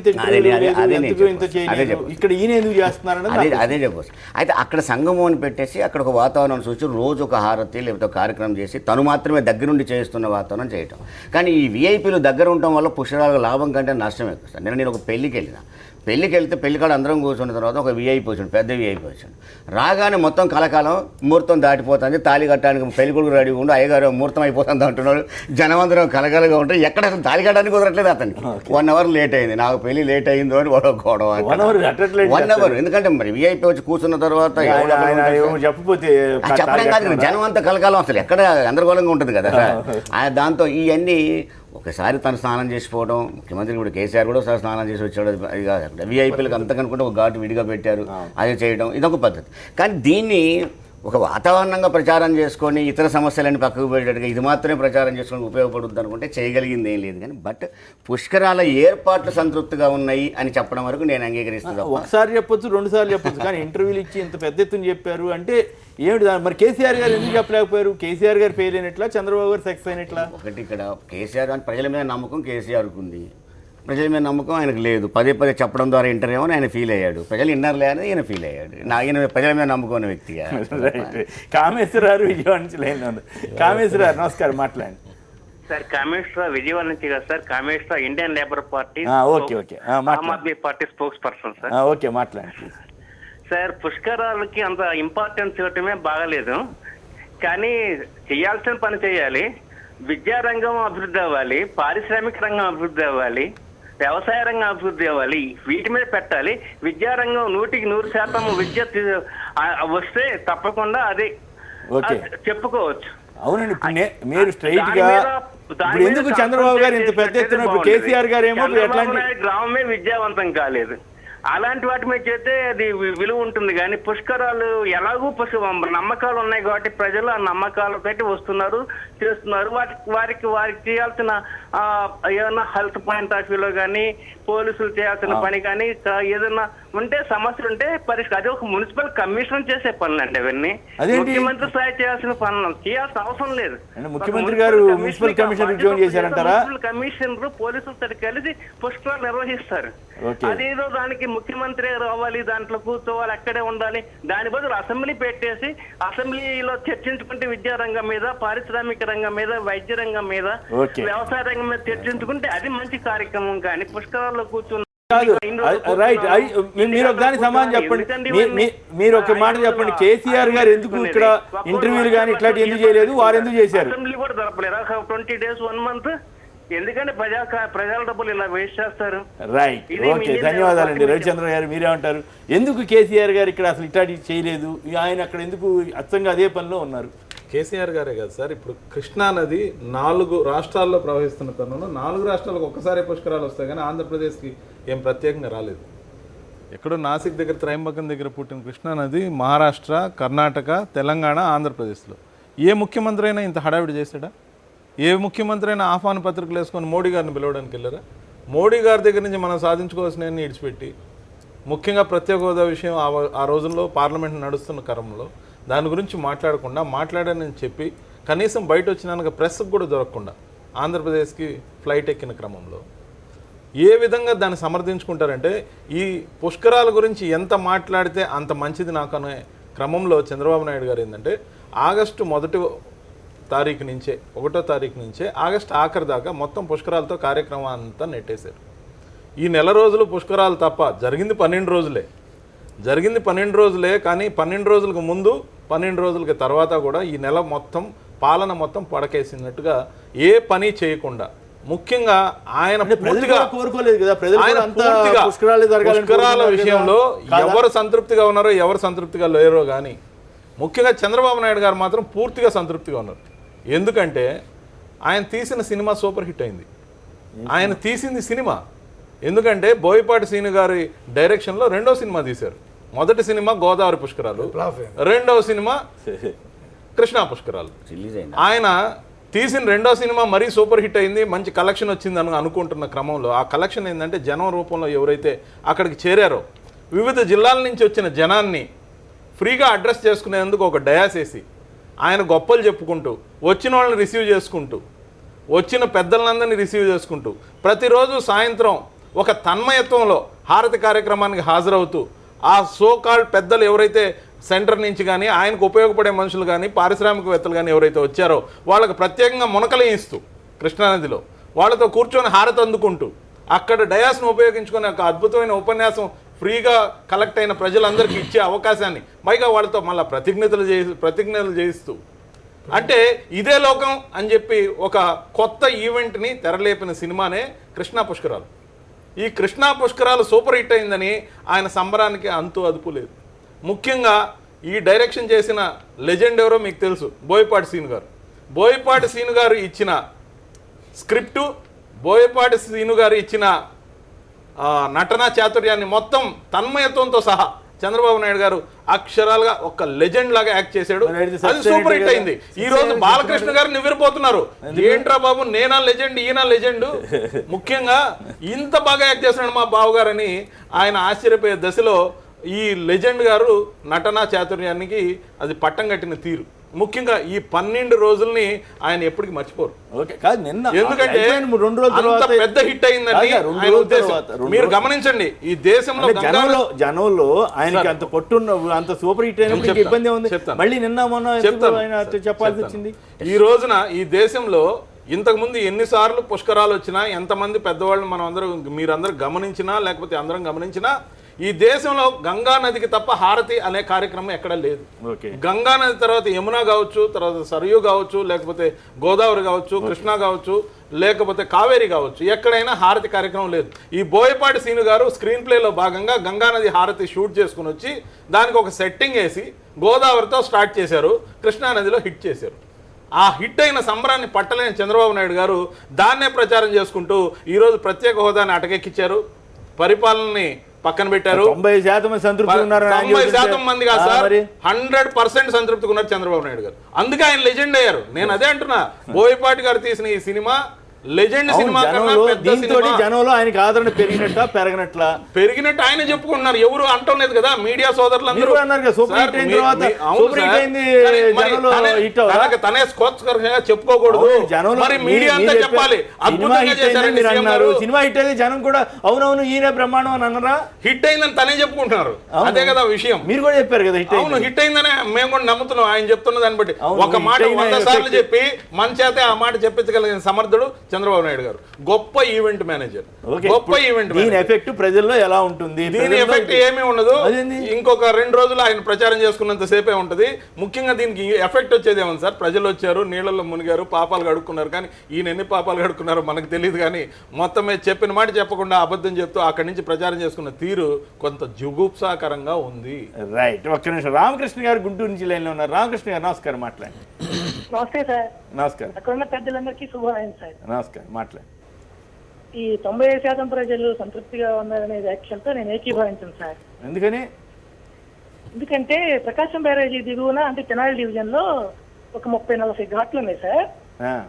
అదే చెప్పవచ్చు. అయితే అక్కడ సంగమం అని పెట్టేసి అక్కడ ఒక వాతావరణం చూసి రోజు ఒక హారతి లేకపోతే కార్యక్రమం చేసి తను మాత్రమే దగ్గరుండి చేస్తున్న వాతావరణం చేయటం. కానీ ఈ వీఐపీలు దగ్గర ఉండటం వల్ల పుష్కరాలకు లాభం కంటే నష్టం ఎక్కువ సార్. నేను ఒక పెళ్ళికి వెళ్తే పెళ్లికాడ అందరం కూర్చున్న తర్వాత ఒక వీఐపీ వచ్చాడు, పెద్ద వీఐపీ వచ్చాడు. రాగానే మొత్తం కలకాలం ముహూర్తం దాటిపోతుంది, తాళి కట్టడానికి పెళ్లికొడుకు రెడీ ఉండి అయ్యగారు ముహూర్తం అయిపోతుంది అంటున్నాడు. జనమందరం కలకలగా ఉంటే ఎక్కడ అసలు తాళి కట్టడానికి కుదరట్లేదు అతనికి. 1 అవర్ లేట్ అయింది, నాకు పెళ్లి లేట్ అయిందో అని వాడు గొడవ. 1 అవర్ ఎందుకంటే మరి వీఐపీ వచ్చి కూర్చున్న తర్వాత చెప్పడం కాదు, జనం అంతా కలకాలం అసలు ఎక్కడ గందరగోళంగా ఉంటుంది కదా సార్. దాంతో ఇవన్నీ ఒకసారి తను స్నానం చేసిపోవడం, ముఖ్యమంత్రి కూడా కేసీఆర్ కూడా ఒకసారి స్నానం చేసి వచ్చాడు. వీఐపీలకు అంతకనుకుంటే ఒక ఘాటు విడిగా పెట్టారు, అది చేయడం ఇదొక పద్ధతి. కానీ దీన్ని ఒక వాతావరణంగా ప్రచారం చేసుకొని ఇతర సమస్యలన్నీ పక్కకు పెట్టేట్టుగా ఇది మాత్రమే ప్రచారం చేసుకొని ఉపయోగపడుద్ది అనుకుంటే చేయగలిగింది ఏం లేదు. కానీ బట్ పుష్కరాల ఏర్పాట్లు సంతృప్తిగా ఉన్నాయి అని చెప్పడం వరకు నేను అంగీకరిస్తున్నాను. ఒకసారి చెప్పొచ్చు, 2 సార్లు చెప్పొచ్చు, కానీ ఇంటర్వ్యూలు ఇచ్చి ఇంత పెద్ద ఎత్తున చెప్పారు అంటే ఏమిటి? మరి కేసీఆర్ గారు ఎందుకు చెప్పలేకపోయారు? కేసీఆర్ గారు ఫెయిల్ అయినట్లా, చంద్రబాబు గారు సక్సెస్ అయినట్లా? ఒకటి ఇక్కడ కేసీఆర్ అని ప్రజల మీద నమ్మకం కేసీఆర్కు ఉంది, ప్రజల మీద నమ్మకం ఆయనకు లేదు. పదే చెప్పడం ద్వారా ఇంటర్వ్యూ అని ఆయన ఫీల్ అయ్యాడు, ప్రజలు విన్నర్లే అని ఈయన ఫీల్ అయ్యాడు. ఆయన ప్రజల మీద నమ్ముకున్న వ్యక్తిగా. కామేశ్వరరావు విజయవాడ నుంచి లైన్ ఉంది. కామేశ్వరరావు నమస్కారం, మాట్లాడండి. సార్ కామేశ్వర విజయవాడ నుంచి కదా sir, Kameshwara Indian labour party okay Aam Aadmi party spokesperson sir. Okay మాట్లాడండి సార్ పుష్కరాలకి అంత ఇంపార్టెన్స్ ఇవ్వటమే బాగలేదు, కానీ చేయాల్సిన పని చేయాలి. విద్యారంగం అభివృద్ధి అవ్వాలి, పారిశ్రామిక రంగం అభివృద్ధి అవ్వాలి, వ్యవసాయ రంగం అభివృద్ధి అవ్వాలి, వీటి మీద పెట్టాలి. విద్యారంగం 100% విద్య వస్తే తప్పకుండా అది చెప్పుకోవచ్చు. అవునండి. ఇప్పుడు మీరు స్ట్రైట్ గా ఇప్పుడు ఎందుకు చంద్రబాబు గారు ఇంత పెద్ద ఎత్తున ఇప్పుడు కేసీఆర్ గారు ఏమో గ్రామమే విద్యావంతం కాలేదు, అలాంటి వాటి మీద చేస్తే అది విలువ ఉంటుంది. కానీ పుష్కరాలు ఎలాగూ నమ్మకాలు ఉన్నాయి కాబట్టి ప్రజలు ఆ నమ్మకాలతోటి వస్తున్నారు, చేస్తున్నారు. వారికి చేయాల్సిన ఏదైనా హెల్త్ పాయింట్ ఆఫ్ వ్యూలో కానీ పోలీసులు చేయాల్సిన పని కానీ ఏదైనా ఉంటే సమస్యలు ఉంటే పరిష్కారం. అది ఒక మున్సిపల్ కమిషనర్ చేసే పనులు అండి అవన్నీ. ముఖ్యమంత్రి స్థాయి చేయాల్సిన పనులు చేయాల్సిన అవసరం లేదు. ముఖ్యమంత్రి గారు మున్సిపల్ కమిషనర్ ఉద్యోగం చేశారంటారా? కమిషనర్ పోలీసులతో కలిసి పుష్కరాలు నిర్వహిస్తారు. అదేదో దానికి ముఖ్యమంత్రి రావాలి, దాంట్లో కూర్చోవాలి, అక్కడే ఉండాలి. దాని బదులు అసెంబ్లీ పెట్టేసి అసెంబ్లీలో చర్చించుకుంటే విద్యా రంగం మీద, పారిశ్రామిక రంగం మీద, వైద్య రంగం మీద, వ్యవసాయ రంగం మీద చర్చించుకుంటే అది మంచి కార్యక్రమం. కానీ పుష్కరాల్లో కూర్చుని రైట్. మీరు ఒక దాని సమాధానం చెప్పండి. మీరు ఒక మాట చెప్పండి, కేసీఆర్ గారు ఎందుకు ఇక్కడ ఇంటర్వ్యూలు కానీ ఇట్లాంటి ఎందుకు చేయలేదు, వారు ఎందుకు చేశారు? అసెంబ్లీ కూడా జరపలేరు 20 days 1 month. ఎందుకంటే ప్రజల డబ్బులు ఇలా వేస్ట్ చేస్తారు. రైట్, ఓకే, ధన్యవాదాలండి. రవిచంద్ర గారు మీరేమంటారు? ఎందుకు కేసీఆర్ గారు ఇక్కడ అసలు ఇట్లాంటి చేయలేదు, ఆయన అక్కడ ఎందుకు అచ్చంగా అదే పనిలో ఉన్నారు? కేసీఆర్ గారే కాదు సార్, ఇప్పుడు కృష్ణా నది 4 రాష్ట్రాల్లో ప్రవహిస్తున్న తరుణంలో 4 రాష్ట్రాలకు ఒక్కసారి పుష్కరాలు వస్తాయి, కానీ ఆంధ్రప్రదేశ్కి ఏం ప్రత్యేకంగా రాలేదు. ఎక్కడో నాసిక్ దగ్గర త్రయంబకం దగ్గర పుట్టిన కృష్ణా నది మహారాష్ట్ర, కర్ణాటక, తెలంగాణ, ఆంధ్రప్రదేశ్లో ఏ ముఖ్యమంత్రి అయినా ఇంత హడావిడి చేశాడా? ఏ ముఖ్యమంత్రి అయినా ఆహ్వాన పత్రికలు వేసుకొని మోడీ గారిని పిలవడానికి వెళ్ళారా? మోడీ గారి దగ్గర నుంచి మనం సాధించుకోవాల్సిన ఇడిచిపెట్టి, ముఖ్యంగా ప్రత్యేక హోదా విషయం ఆ రోజుల్లో పార్లమెంట్ నడుస్తున్న క్రమంలో దాని గురించి మాట్లాడకుండా, మాట్లాడానని చెప్పి కనీసం బయట వచ్చినాక ప్రెస్కి కూడా దొరకకుండా ఆంధ్రప్రదేశ్కి ఫ్లైట్ ఎక్కిన క్రమంలో ఏ విధంగా దాన్ని సమర్థించుకుంటారంటే, ఈ పుష్కరాల గురించి ఎంత మాట్లాడితే అంత మంచిది నాకు అనే క్రమంలో చంద్రబాబు నాయుడు గారు ఏంటంటే ఆగస్టు 1వ తారీఖు నుంచే 1వ తారీఖు నుంచే ఆగస్టు ఆఖరి దాకా మొత్తం పుష్కరాలతో కార్యక్రమం అంతా నెట్టేశారు. ఈ నెల రోజులు పుష్కరాలు తప్ప జరిగింది 12 రోజులే. జరిగింది 12 రోజులే, కానీ 12 రోజులకు ముందు 12 రోజులకి తర్వాత కూడా ఈ నెల మొత్తం పాలన మొత్తం పడకేసినట్టుగా ఏ పని చేయకుండా, ముఖ్యంగా ఆయన పూర్తిగా పుష్కరాల విషయంలో ఎవరు సంతృప్తిగా ఉన్నారో ఎవరు సంతృప్తిగా లేరో కానీ ముఖ్యంగా చంద్రబాబు నాయుడు గారు మాత్రం పూర్తిగా సంతృప్తిగా ఉన్నారు. ఎందుకంటే ఆయన తీసిన సినిమా సూపర్ హిట్ అయింది. ఆయన తీసింది సినిమా ఎందుకంటే బోయపాటి శ్రీను గారి డైరెక్షన్లో 2వ సినిమా తీశారు. మొదటి సినిమా గోదావరి పుష్కరాలు, 2వ సినిమా కృష్ణా పుష్కరాలు. ఆయన తీసిన 2వ సినిమా మరీ సూపర్ హిట్ అయింది, మంచి కలెక్షన్ వచ్చిందని అనుకుంటున్న క్రమంలో ఆ కలెక్షన్ ఏంటంటే జనం రూపంలో ఎవరైతే అక్కడికి చేరారో వివిధ జిల్లాల నుంచి వచ్చిన జనాన్ని ఫ్రీగా అడ్రస్ చేసుకునేందుకు ఒక డయాస్ వేసి ఆయన గొప్పలు చెప్పుకుంటూ, వచ్చిన వాళ్ళని రిసీవ్ చేసుకుంటూ, వచ్చిన పెద్దలందరినీ రిసీవ్ చేసుకుంటూ, ప్రతిరోజు సాయంత్రం ఒక తన్మయత్వంలో హారతి కార్యక్రమానికి హాజరవుతూ ఆ సోకాల్డ్ పెద్దలు ఎవరైతే సెంటర్ నుంచి కానీ ఆయనకు ఉపయోగపడే మనుషులు కానీ పారిశ్రామికవేత్తలు కానీ ఎవరైతే వచ్చారో వాళ్ళకి ప్రత్యేకంగా మునకలేయిస్తూ కృష్ణానదిలో వాళ్ళతో కూర్చొని హారతి అందుకుంటూ అక్కడ డయాస్ను ఉపయోగించుకొని ఒక అద్భుతమైన ఉపన్యాసం ఫ్రీగా కలెక్ట్ అయిన ప్రజలందరికీ ఇచ్చే అవకాశాన్ని పైగా వాళ్ళతో మళ్ళీ ప్రతిజ్ఞలు చేయిస్తూ, అంటే ఇదే లోకం అని చెప్పి ఒక కొత్త ఈవెంట్ని తెరలేపిన సినిమానే కృష్ణా పుష్కరాలు. ఈ కృష్ణా పుష్కరాలు సూపర్ హిట్ అయిందని ఆయన సంబరానికి అంతు అదుపు లేదు. ముఖ్యంగా ఈ డైరెక్షన్ చేసిన లెజెండ్ ఎవరో మీకు తెలుసు, బోయపాటి శ్రీను గారు. బోయపాటి శ్రీను గారు ఇచ్చిన స్క్రిప్టు, బోయపాటి శ్రీను గారు ఇచ్చిన నటనా చాతుర్యాన్ని మొత్తం తన్మయత్వంతో సహా చంద్రబాబు నాయుడు గారు అక్షరాలుగా ఒక లెజెండ్ లాగా యాక్ట్ చేశాడు. అది సూపర్ హిట్ అయింది. ఈ రోజు బాలకృష్ణ గారు నివ్వెరపోతున్నారు, ఏంట్రా బాబు నేనా లెజెండ్ ఈయన లెజెండ్, ముఖ్యంగా ఇంత బాగా యాక్ట్ చేస్తున్నాడు మా బావగారని ఆయన ఆశ్చర్యపోయే దశలో ఈ లెజెండ్ గారు నటనా చాతుర్యానికి అది పట్టం కట్టిన తీరు. ముఖ్యంగా ఈ 12 రోజుల్ని ఆయన ఎప్పటికీ మర్చిపోరు. ఎందుకంటే 2 రోజులు పెద్ద హిట్ అయిందండి ఆయన ఉద్దేశం. మీరు గమనించండి, ఈ దేశంలో జనంలో ఆయనకి అంత పట్టున్న అంత సూపర్ హిట్ అయిన ఇబ్బంది ఉంది. మళ్ళీ నిన్న మొన్న చెప్పాల్సి వచ్చింది. ఈ రోజున ఈ దేశంలో ఇంతకుముందు ఎన్నిసార్లు పుష్కరాలు వచ్చినా, ఎంతమంది పెద్దవాళ్ళు మనం అందరూ మీరందరూ గమనించినా లేకపోతే అందరం గమనించినా, ఈ దేశంలో గంగా నదికి తప్ప హారతి అనే కార్యక్రమం ఎక్కడ లేదు. గంగా నది తర్వాత యమున కావచ్చు, తర్వాత సరయూ కావచ్చు, లేకపోతే గోదావరి కావచ్చు, కృష్ణ కావచ్చు, లేకపోతే కావేరి కావచ్చు, ఎక్కడైనా హారతి కార్యక్రమం లేదు. ఈ బోయపాటి సీను గారు స్క్రీన్ ప్లేలో భాగంగా గంగానది హారతి షూట్ చేసుకుని వచ్చి దానికి ఒక సెట్టింగ్ వేసి గోదావరితో స్టార్ట్ చేశారు, కృష్ణానదిలో హిట్ చేశారు. ఆ హిట్ అయిన సంబరాన్ని పట్టలేని చంద్రబాబు నాయుడు గారు దాన్నే ప్రచారం చేసుకుంటూ ఈరోజు ప్రత్యేక హోదాని అటకెక్కించారు, పరిపాలనని పక్కన పెట్టారు. 90% సంతృప్తి ఉన్నారు. 90% మంది కాదు సార్, 100% సంతృప్తిగా ఉన్నారు చంద్రబాబు నాయుడు గారు. అందుకే ఆయన లెజెండ్ అయ్యారు. నేను అదే అంటున్నా, బోయపాటి గారు తీసిన ఈ సినిమా లెజెండ్ సినిమా కన్నా పెద్ద సినిమా. జనంలో ఆయనకి ఆదరణ పెరిగినట్లా పెరిగినట్టు ఆయన చెప్పుకుంటున్నారు, ఎవరు అంటం లేదు కదా. మీడియా సోదరులందరూ తనే స్కోత్కరంగా చెప్పుకోకూడదు, మరి మీడియా అంతా చెప్పాలి. అద్భుతంగా చేశారు సినిమా హిట్ అయితే జనం కూడా అవునవును ఈయన బ్రహ్మాండం అని అన్నారా? హిట్ అయిందని తనే చెప్పుకుంటున్నారు. అదే కదా విషయం. మీరు కూడా చెప్పారు కదా హిట్. అవును, హిట్ అయిందనే మేము కూడా నమ్ముతున్నాం. ఆయన చెప్తున్న దాన్ని బట్టి ఒక మాట 100 సార్లు చెప్పి మన చేతే ఆ మాట చెప్పించగలిగిన సమర్థుడు చంద్రబాబు నాయుడు గారు. గొప్ప ఈవెంట్ మేనేజర్, గొప్ప ఈవెంట్. దీని ఎఫెక్ట్ ప్రజల్లో ఎలా ఉంటుంది? దీని ఎఫెక్ట్ ఏమీ ఉండదు. ఇంకొక 2 రోజులు ఆయన ప్రచారం చేసుకున్నంత సేపే ఉంటది. ముఖ్యంగా దీనికి ఎఫెక్ట్ వచ్చేది ఏమన్నా సార్, ప్రజలు వచ్చారు, నీళ్ళల్లో మునిగారు, పాపాలు కడుక్కున్నారు. కానీ ఈయన ఎన్ని పాపాలు కడుక్కున్నారో మనకు తెలియదు. కానీ మొత్తం చెప్పిన మాట చెప్పకుండా అబద్ధం చెప్తూ అక్కడి నుంచి ప్రచారం చేసుకున్న తీరు కొంత జుగుప్సాకరంగా ఉంది. రైట్, ఒక్క నిమిషం. రామకృష్ణ గారు గుంటూరు నుంచి లైన్లో ఉన్నారు. రామకృష్ణ గారు నమస్కారం, మాట్లాడండి. నమస్తే సార్. నమస్కారం. అక్కడ ఉన్న పెద్దలందరికీ శుభోదయం సార్. నమస్కారం, మాట్లాడండి. ఈ 95% ప్రజలు సంతృప్తిగా ఉన్నారనే వ్యాఖ్యలతో నేను ఏకీభవించాను సార్. ఎందుకంటే ప్రకాశం బ్యారేజీ దిగువన అంటే తెనాలి డివిజన్ లో ఒక 30-40 ఘాట్లు ఉన్నాయి సార్.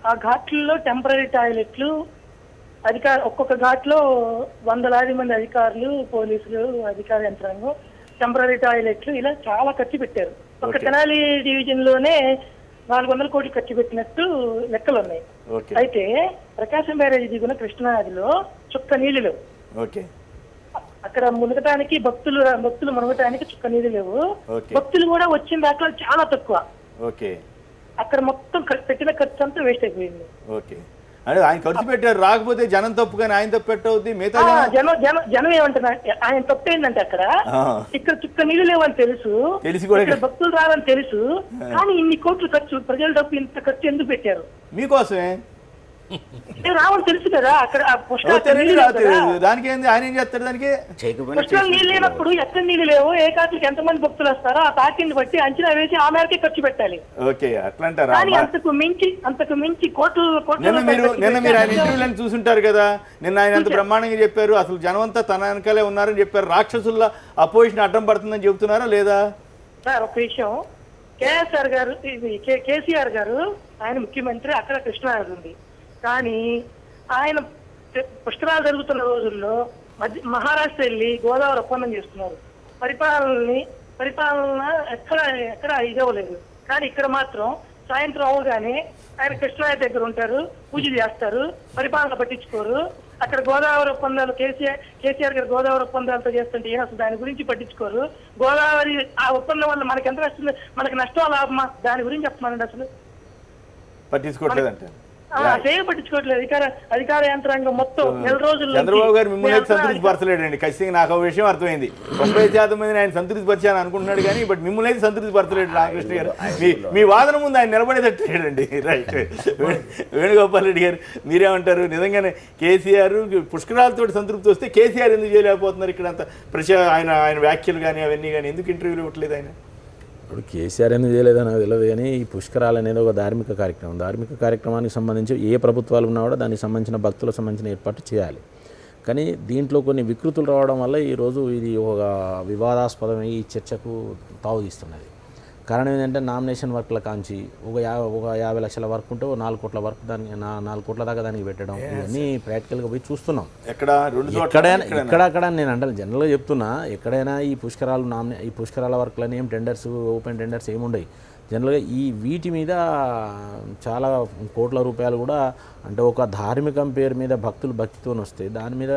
ఆ ఘాట్లలో టెంపరీ టాయిలెట్లు, ఒక్కొక్క ఘాట్లో 100 మంది అధికారులు, పోలీసులు, అధికార యంత్రాంగం, టెంపరీ టాయిలెట్లు ఇలా చాలా ఖర్చు పెట్టారు. ఒక తెనాలి డివిజన్ లోనే 400 కోట్లు ఖర్చు పెట్టినట్టు లెక్కలు ఉన్నాయి. అయితే ప్రకాశం బ్యారేజీ దిగున కృష్ణానదిలో చుక్క నీళ్లు లేవు. అక్కడ మునగటానికి భక్తులు మునగటానికి చుక్క నీళ్లు లేవు. భక్తులు కూడా వచ్చిన దాకా చాలా తక్కువ. అక్కడ మొత్తం పెట్టిన ఖర్చు అంతా వేస్ట్ అయిపోయింది. అంటే ఆయన ఖర్చు పెట్టారు, రాకపోతే జనం తప్పు, కానీ ఆయన తప్పు పెట్టవుద్ది. మిగతా జనం ఏమంటున్నారు, ఆయన తప్పు ఏంటంటే అక్కడ ఇక్కడ చుక్క నీళ్లు లేవని తెలిసి కూడా ఇక్కడ భక్తులు రావని తెలుసు, కానీ ఇన్ని కోట్లు ఖర్చు, ప్రజల డబ్బు ఇంత ఖర్చు ఎందుకు పెట్టారు? మీకోసమే. రావని తెలుసు కదా. అక్కడ దానికి ఆయన ఏం చేస్తాడు? దానికి పుష్కరాలు నీళ్ళు లేనప్పుడు ఎక్కడ నీళ్ళు లేవు, ఏ కాటికి ఎంతమంది భక్తులు వస్తారో ఆ తాకిని బట్టి అంచనా వేసి ఆ మేరకే ఖర్చు పెట్టాలి. ఓకే, అట్లా అంటారా? కానీ అంతకు మించి కోట్లు. నిన్న మీరు ఆయన ఇంటర్వ్యూలను చూసుంటారు కదా. నిన్న ఆయన ఎంత బ్రహ్మాండంగా చెప్పారు, అసలు జనమంతా తన వెనకాలే ఉన్నారని చెప్పారు. రాక్షసుల్లా అపోజిషన్ అడ్డం పడుతుందని చెబుతున్నారా లేదా? సార్ ఒక విషయం, కేసీఆర్ గారు ఆయన ముఖ్యమంత్రి, అక్కడ కృష్ణానది ఉంది. కానీ ఆయన పుష్కరాలు జరుగుతున్న రోజుల్లో మహారాష్ట్ర వెళ్ళి గోదావరి ఒప్పందం చేస్తున్నారు. పరిపాలన ఎక్కడ ఇవ్వలేదు. కానీ ఇక్కడ మాత్రం సాయంత్రం అవగానే ఆయన కృష్ణానది దగ్గర ఉంటారు, పూజలు చేస్తారు, పరిపాలన పట్టించుకోరు. అక్కడ గోదావరి ఒప్పందాలు కేసీఆర్ గారు గోదావరి ఒప్పందాలతో చేస్తుంటే అసలు దాని గురించి పట్టించుకోరు. గోదావరి ఆ ఒప్పందం వల్ల మనకి ఎంత వస్తుంది, మనకి నష్టం లాభమా, దాని గురించి చెప్పమనండి. అసలు పట్టించుకోవట్లేదంటే పట్టించుకోవట్లేదు అధికార యంత్రాంగం మొత్తం. 1 రోజులు చంద్రబాబు గారు మిమ్మల్ని సంతృప్తి పరచలేడండి. ఖచ్చితంగా నాకు ఒక విషయం అర్థమైంది. 90% మందిని ఆయన సంతృప్తి పరిచాను అనుకుంటున్నాడు, కానీ బట్ మిమ్మల్ని అయితే సంతృప్తి పరచలేడు రామకృష్ణ గారు. మీ వాదన ముందు ఆయన నిలబడేటట్లేడండి. రైట్, వేణుగోపాల్ రెడ్డి గారు మీరేమంటారు? నిజంగానే కేసీఆర్ పుష్కరాలతో సంతృప్తి వస్తే కేసీఆర్ ఎందుకు చేయలేకపోతున్నారు? ఇక్కడ అంత ఆయన వ్యాఖ్యలు కానీ అవన్నీ కానీ ఎందుకు ఇంటర్వ్యూలు ఇవ్వట్లేదు ఆయన? ఇప్పుడు కేసీఆర్ ఎందుకు చేయలేదో నాకు తెలియదు, కానీ ఈ పుష్కరాలు అనేది ఒక ధార్మిక కార్యక్రమానికి సంబంధించి ఏ ప్రభుత్వాలు ఉన్నా కూడా దానికి సంబంధించిన భక్తులకు సంబంధించిన ఏర్పాటు చేయాలి. కానీ దీంట్లో కొన్ని వికృతులు రావడం వల్ల ఈరోజు ఇది ఒక వివాదాస్పదమై ఈ చర్చకు తావు తీస్తున్నది. కారణం ఏంటంటే నామినేషన్ వర్క్ల కాంచి ఒక 50 లక్షల వర్క్ ఉంటే 4 కోట్ల వర్క్ దానికి 4 కోట్ల దాకా దానికి పెట్టడం, ఇవన్నీ ప్రాక్టికల్గా పోయి చూస్తున్నాం. ఎక్కడక్కడ నేను అంటే జనరల్గా చెప్తున్నా, ఎక్కడైనా ఈ పుష్కరాల వర్క్లని ఏం టెండర్స్, ఓపెన్ టెండర్స్ ఏముండవు. జనరల్గా ఈ వీటి మీద చాలా కోట్ల రూపాయలు కూడా అంటే ఒక ధార్మికం పేరు మీద భక్తులు భక్తితో వస్తే దాని మీద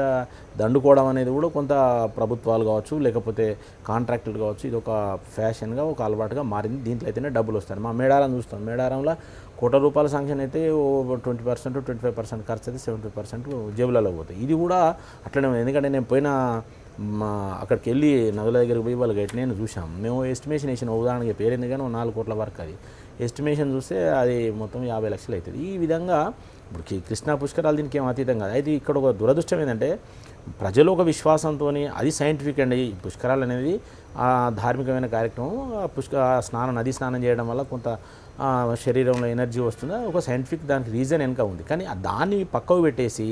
దండుకోవడం అనేది కూడా కొంత ప్రభుత్వాలు కావచ్చు లేకపోతే కాంట్రాక్టులు కావచ్చు ఇది ఒక ఫ్యాషన్గా ఒక అలవాటుగా మారింది. దీంట్లో అయితేనే డబ్బులు వస్తాయి. మా మేడారం చూస్తాం, మేడారంలో కోట్ల రూపాయల శాంక్షన్ అయితే 20% 25% ఖర్చు అయితే 70% జేబులలో పోతాయి. ఇది కూడా అట్లనే ఉంది. ఎందుకంటే నేను పోయిన అక్కడికి వెళ్ళి నదుల దగ్గరికి పోయి వాళ్ళకి ఎట్లా నేను చూసాం. మేము ఎస్టిమేషన్ వేసిన ఉదాహరణకి పేరుంది కానీ 4 కోట్ల వరకు అది ఎస్టిమేషన్ చూస్తే అది మొత్తం 50 లక్షలు అవుతుంది. ఈ విధంగా ఇప్పుడు కృష్ణా పుష్కరాలు దీనికి ఏం అతీతం కాదు. అయితే ఇక్కడ ఒక దురదృష్టం ఏంటంటే ప్రజలు ఒక విశ్వాసంతో అది సైంటిఫిక్ అండి. ఈ పుష్కరాలు అనేది ధార్మికమైన కార్యక్రమం. నదీ స్నానం చేయడం వల్ల కొంత శరీరంలో ఎనర్జీ వస్తుంది. ఒక సైంటిఫిక్ దానికి రీజన్ వెనుక ఉంది. కానీ దాన్ని పక్కకు పెట్టేసి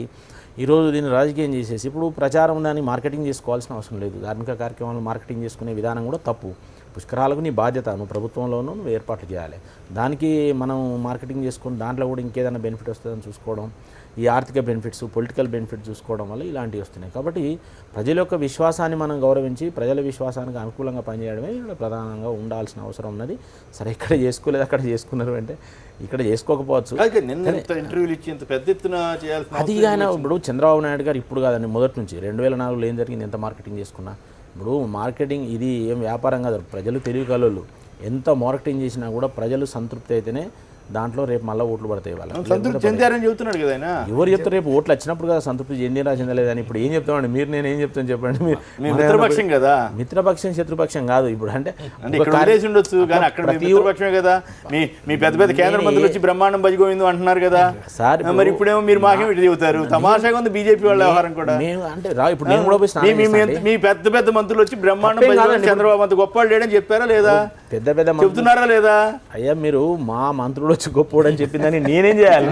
ఈరోజు దీన్ని రాజకీయం చేసేసి ఇప్పుడు ప్రచారం దాన్ని మార్కెటింగ్ చేసుకోవాల్సిన అవసరం లేదు. ధార్మిక కార్యక్రమాలు మార్కెటింగ్ చేసుకునే విధానం కూడా తప్పు. పుష్కరాలకు నీ బాధ్యత, నువ్వు ప్రభుత్వంలోనూ నువ్వు ఏర్పాట్లు చేయాలి. దానికి మనం మార్కెటింగ్ చేసుకుని దాంట్లో కూడా ఇంకేదైనా బెనిఫిట్ వస్తుందని చూసుకోవడం, ఈ ఆర్థిక బెనిఫిట్స్ పొలిటికల్ బెనిఫిట్స్ చూసుకోవడం వల్ల ఇలాంటివి వస్తున్నాయి. కాబట్టి ప్రజల యొక్క విశ్వాసాన్ని మనం గౌరవించి ప్రజల విశ్వాసానికి అనుకూలంగా పనిచేయడమే ఇక్కడ ప్రధానంగా ఉండాల్సిన అవసరం ఉన్నది. సరే ఇక్కడ చేసుకోలేదు అక్కడ చేసుకున్నారు అంటే ఇక్కడ చేసుకోకపోవచ్చు. ఇంటర్వ్యూలు ఇచ్చి ఇంత పెద్ద ఎత్తున చేయాల్సిన అది ఆయన ఇప్పుడు చంద్రబాబు నాయుడు గారు ఇప్పుడు కాదండి మొదటి నుంచి 2004లో ఏం జరిగింది, ఎంత మార్కెటింగ్ చేసుకున్నా. ఇప్పుడు మార్కెటింగ్ ఇది ఏం వ్యాపారం కాదు. ప్రజలు తెలివి కలలు ఎంత మార్కెటింగ్ చేసినా కూడా ప్రజలు సంతృప్తి అయితేనే దాంట్లో రేపు మళ్ళీ ఓట్లు పడతాయి. వాళ్ళు సంతృప్తి చెందారని చెబుతున్నాడు కదా ఆయన. ఎవరు చెప్తారు రేపు ఓట్లు వచ్చినప్పుడు కదా సంతృప్తి చెందిరా చెందలేదని. ఇప్పుడు ఏం చెప్తామండి మీరు, నేను ఏం చెప్తాను చెప్పండి. మిత్రపక్షం కదా, మిత్రపక్షం శత్రుపక్షం కాదు. ఇప్పుడు అంటే ఉండొచ్చు కానీ అక్కడ మిత్రపక్షమే కదా. మీ పెద్ద పెద్ద కేంద్ర మంత్రులు వచ్చి బ్రహ్మాండం భజగోవిందు అంటున్నారు కదా సార్. మరి ఇప్పుడేమో మీరు మాకేమో ఇటు చెబుతారు. తమాషాగా ఉంది బీజేపీ వాళ్ళ వ్యవహారం కూడా. అంటే ఇప్పుడు నేను కూడా మీ పెద్ద పెద్ద మంత్రులు వచ్చి బ్రహ్మాండం భజగోవిందు చంద్రబాబు అంత గొప్పవాళ్ళు లేడని చెప్పారా లేదా? పెద్ద పెద్ద చెప్తున్నారా లేదా? అయ్యా మీరు మా మంత్రులు వచ్చి గొప్పవాడు అని చెప్పిందని నేనేం చేయాలి?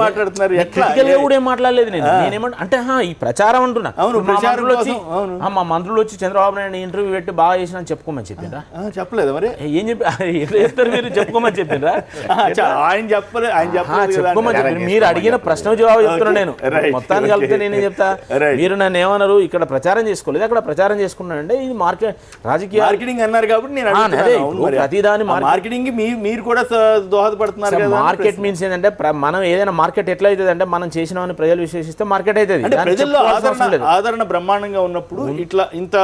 మాట్లాడుతున్నారు. కూడా ఏం మాట్లాడలేదు నేను. నేనేమంటే అంటే ఈ ప్రచారం అంటున్నా. మా మంత్రులు వచ్చి చంద్రబాబు నాయుడు ఇంటర్వ్యూ పెట్టి బాగా చేసిన చెప్పుకోమని చెప్పిండ్రా? చెప్పలేదు. మరి ఏం చెప్తారు మీరు? చెప్పుకోమని చెప్పిండ్రా? ఆయన చెప్పలేదు. ఆయన చెప్పుకోమని చెప్పారు. మీరు అడిగిన ప్రశ్న జవాబు చెప్తున్నా నేను. మొత్తాన్ని కలిపితే నేనేం చెప్తా? మీరు నన్ను ఏమన్నారు? ఇక్కడ ప్రచారం చేసుకోలేదు అక్కడ ప్రచారం చేసుకున్నానంటే ఇది మార్కెటింగ్ అన్నారు కాబట్టి నేను ప్రతిదాని మార్కెటింగ్ మీరు కూడా దోహదపడుతున్నారు కదా. మార్కెట్ మీన్స్ ఏంటంటే మనం ఏదైనా మార్కెట్ ఎట్లా అవుతుంది అంటే మనం చేసిన ప్రజలు విశ్వసిస్తే మార్కెట్ అవుతుంది. ప్రజల్లో ఆదరణ బ్రహ్మాండంగా ఉన్నప్పుడు ఇట్లా ఇంత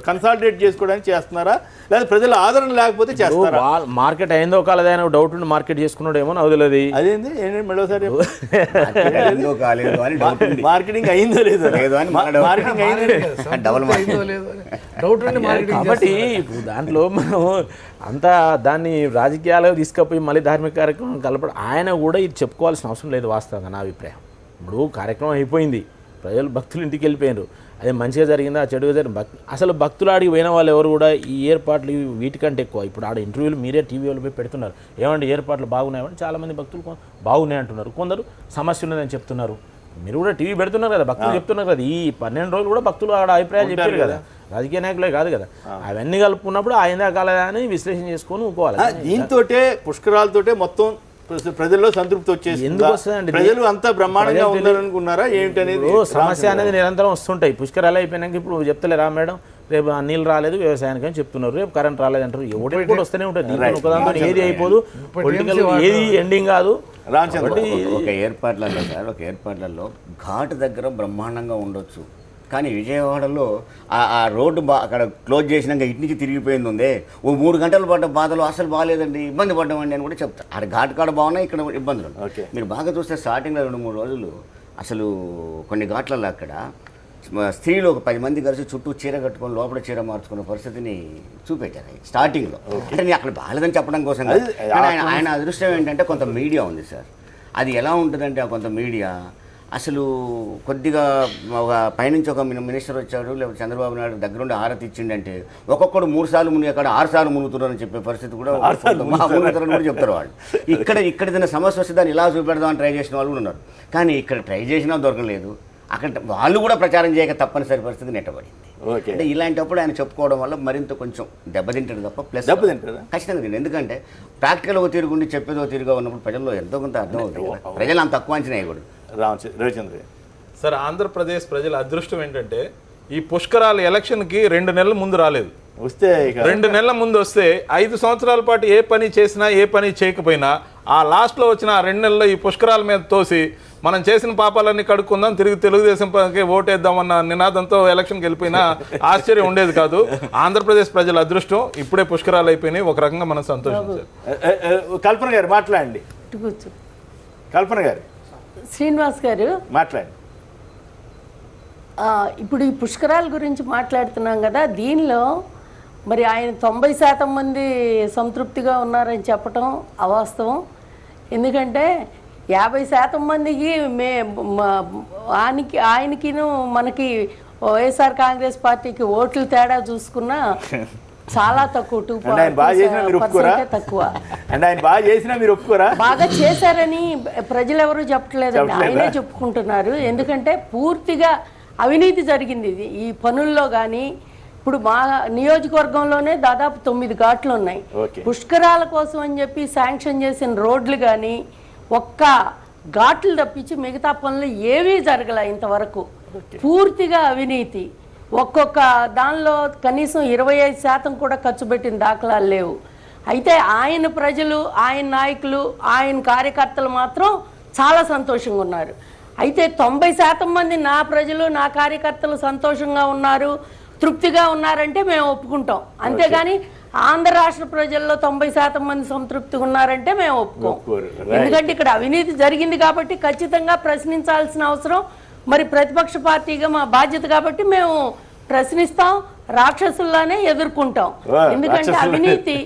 కన్సాలిడేట్ చేసుకోవడానికి చేస్తున్నారా లేదా ప్రజల ఆదరణ లేకపోతే చేస్తారా? మార్కెట్ అయిందో కాలేదైనా డౌట్ ఉండి మార్కెట్ చేసుకున్నాడు ఏమో నాకు తెలియదు. అదేంది మరోసారి మార్కెటింగ్ అయిందో లేదో మార్కెటింగ్ అయిందో లేదో కాబట్టి దాంట్లో మనం అంతా దాన్ని రాజకీయాలకు తీసుకుపోయి మళ్ళీ ధార్మిక కార్యక్రమం కలపడం ఆయన కూడా ఇది చెప్పుకోవాల్సిన అవసరం లేదు వాస్తవంగా నా అభిప్రాయం. ఇప్పుడు కార్యక్రమం అయిపోయింది, ప్రజలు భక్తులు ఇంటికి వెళ్ళిపోయారు, అదే మంచిగా జరిగిందా చెడుగా జరిగింది. అసలు భక్తులు ఆడికి పోయిన వాళ్ళు ఎవరు కూడా ఈ ఏర్పాట్లు వీటికంటే ఎక్కువ ఇప్పుడు ఆడ ఇంటర్వ్యూలు మీరే టీవీలో పోయి పెడుతున్నారు. ఏమంటే ఏర్పాట్లు బాగున్నాయని చాలామంది భక్తులు బాగున్నాయి అంటున్నారు, కొందరు సమస్య ఉన్నదని చెప్తున్నారు. మీరు కూడా టీవీ పెడుతున్నారు కదా, భక్తులు చెప్తున్నారు కదా. ఈ 12 రోజులు కూడా భక్తులు ఆడ అభిప్రాయాలు చెప్పారు కదా, రాజకీయ నాయకులే కాదు కదా. అవన్నీ కలుపుకున్నప్పుడు ఆయన కాలేదా అని విశ్లేషణ చేసుకొని ఊకోవాలి. దీంతో పుష్కరాలతోటే మొత్తం ప్రజల్లో సంతృప్తి వచ్చేసి ఎందుకు వస్తుందండి? ప్రజలు అంతా బ్రహ్మాండంగా ఉండాలనుకున్నారా ఏంటనేది సమస్య అనేది నిరంతరం వస్తుంటాయి. పుష్కరాలు అయిపోయినాక ఇప్పుడు చెప్తలేరా మేడం రేపు నీళ్ళు రాలేదు వ్యవసాయానికి అని చెప్తున్నారు, రేపు కరెంట్ రాలేదంటారు. ఎవరికి కూడా వస్తూనే ఉంటుంది. ఒకదాంతో ఏది అయిపోదు, పొలిటికల్ ఏది ఎండింగ్ కాదు. ఒక ఏర్పాట్లలో సార్ ఒక ఏర్పాట్లలో ఘాట్ దగ్గర బ్రహ్మాండంగా ఉండొచ్చు కానీ విజయవాడలో ఆ రోడ్డు అక్కడ క్లోజ్ చేసినాక ఇటు నుంచి తిరిగిపోయింది ఉందే ఓ 3 గంటలు పడ్డ బాధలు అసలు బాగాలేదండి, ఇబ్బంది పడ్డామండి అని కూడా చెప్తాను. అక్కడ ఘాట్ కాడ బాగున్నాయి, ఇక్కడ ఇబ్బందులు. మీరు బాగా చూస్తే స్టార్టింగ్లో 2-3 రోజులు అసలు కొన్ని ఘాట్లలో అక్కడ స్త్రీలు ఒక 10 మంది కలిసి చుట్టూ చీర కట్టుకొని లోపల చీర మార్చుకున్న పరిస్థితిని చూపెట్టారు స్టార్టింగ్లో. అంటే అక్కడ బాగాలేదని చెప్పడం కోసం ఆయన అదృష్టం ఏంటంటే కొంత మీడియా ఉంది సార్. అది ఎలా ఉంటుందంటే ఆ కొంత మీడియా అసలు కొద్దిగా ఒక పైనుంచి ఒక మినిస్టర్ వచ్చాడు లేకపోతే చంద్రబాబు నాయుడు దగ్గరుండి హారతి ఇచ్చిండంటే ఒక్కొక్కడు 3 సార్లు మునిగి అక్కడ 6 సార్లు మునుగుతున్నారని చెప్పే పరిస్థితి కూడా మునుగుతారని కూడా చెప్తారు వాళ్ళు. ఇక్కడ ఏదైనా సమస్య వస్తే దాన్ని ఇలా చూపెడదామని ట్రై చేసిన వాళ్ళు కూడా ఉన్నారు. కానీ ఇక్కడ ట్రై చేసినా దొరకలేదు, అక్కడ వాళ్ళు కూడా ప్రచారం చేయక తప్పనిసరి పరిస్థితి నెట్టబడింది. అంటే ఇలాంటప్పుడు ఆయన చెప్పుకోవడం వల్ల మరింత కొంచెం దెబ్బతింటాడు తప్ప ప్లస్ ఖచ్చితంగా తింటాడు. ఎందుకంటే ప్రాక్టికల్ ఒక తిరుగుండి చెప్పేదో తిరిగా ఉన్నప్పుడు ప్రజల్లో ఎంతో కొంత అర్థం అవుతుంది. ప్రజలు అంత తక్కువ అంచనా వేయకూడదు. రవిచంద్ర సార్ ఆంధ్రప్రదేశ్ ప్రజల అదృష్టం ఏంటంటే ఈ పుష్కరాలు ఎలక్షన్కి 2 నెలల ముందు రాలేదు. వస్తే ఇక 2 నెలల ముందు వస్తే 5 సంవత్సరాల పాటు ఏ పని చేసినా ఏ పని చేయకపోయినా ఆ లాస్ట్లో వచ్చిన ఆ 2 నెలల్లో ఈ పుష్కరాల మీద తోసి మనం చేసిన పాపాలన్నీ కడుక్కుందాం, తిరిగి తెలుగుదేశంకి ఓటేద్దామన్న నినాదంతో ఎలక్షన్కి వెళ్ళిపోయినా ఆశ్చర్యం ఉండేది కాదు. ఆంధ్రప్రదేశ్ ప్రజల అదృష్టం ఇప్పుడే పుష్కరాలు అయిపోయినాయి, ఒక రకంగా మనం సంతోషించాలి. కల్పన గారు మాట్లాడండి. కల్పన గారు, శ్రీనివాస్ గారు మాట్లాడండి. ఇప్పుడు ఈ పుష్కరాల గురించి మాట్లాడుతున్నాం కదా, దీనిలో మరి ఆయన 90% మంది సంతృప్తిగా ఉన్నారని చెప్పటం అవాస్తవం. ఎందుకంటే 50% మందికి ఆయనకిను మనకి వైఎస్ఆర్ కాంగ్రెస్ పార్టీకి ఓట్లు తేడా చూసుకున్నా చాలా తక్కువ, 2% తక్కువ. బాగా చేశారని ప్రజలు ఎవరు చెప్పట్లేదండి, ఆయనే చెప్పుకుంటున్నారు. ఎందుకంటే పూర్తిగా అవినీతి జరిగింది ఈ పనుల్లో. కానీ ఇప్పుడు మా నియోజకవర్గంలోనే దాదాపు 9 ఘాట్లు ఉన్నాయి. పుష్కరాల కోసం అని చెప్పి శాంక్షన్ చేసిన రోడ్లు కానీ ఒక్క ఘాట్లు తప్పించి మిగతా పనులు ఏవీ జరగల ఇంతవరకు. పూర్తిగా అవినీతి. ఒక్కొక్క దానిలో కనీసం 25% కూడా ఖర్చు పెట్టిన దాఖలాలు లేవు. అయితే ఆయన ప్రజలు, ఆయన నాయకులు, ఆయన కార్యకర్తలు మాత్రం చాలా సంతోషంగా ఉన్నారు. అయితే 90% మంది నా ప్రజలు, నా కార్యకర్తలు సంతోషంగా ఉన్నారు, తృప్తిగా ఉన్నారంటే మేము ఒప్పుకుంటాం. అంతేగాని ఆంధ్ర రాష్ట్ర ప్రజల్లో 90% మంది సంతృప్తిగా ఉన్నారంటే మేము ఒప్పుకోం. ఎందుకంటే ఇక్కడ అవినీతి జరిగింది కాబట్టి ఖచ్చితంగా ప్రశ్నించాల్సిన అవసరం మరి ప్రతిపక్ష పార్టీగా మా బాధ్యత కాబట్టి మేము ప్రశ్నిస్తాం, రాక్షసుల్లానే ఎదుర్కొంటాం. ఎందుకంటే అవినీతి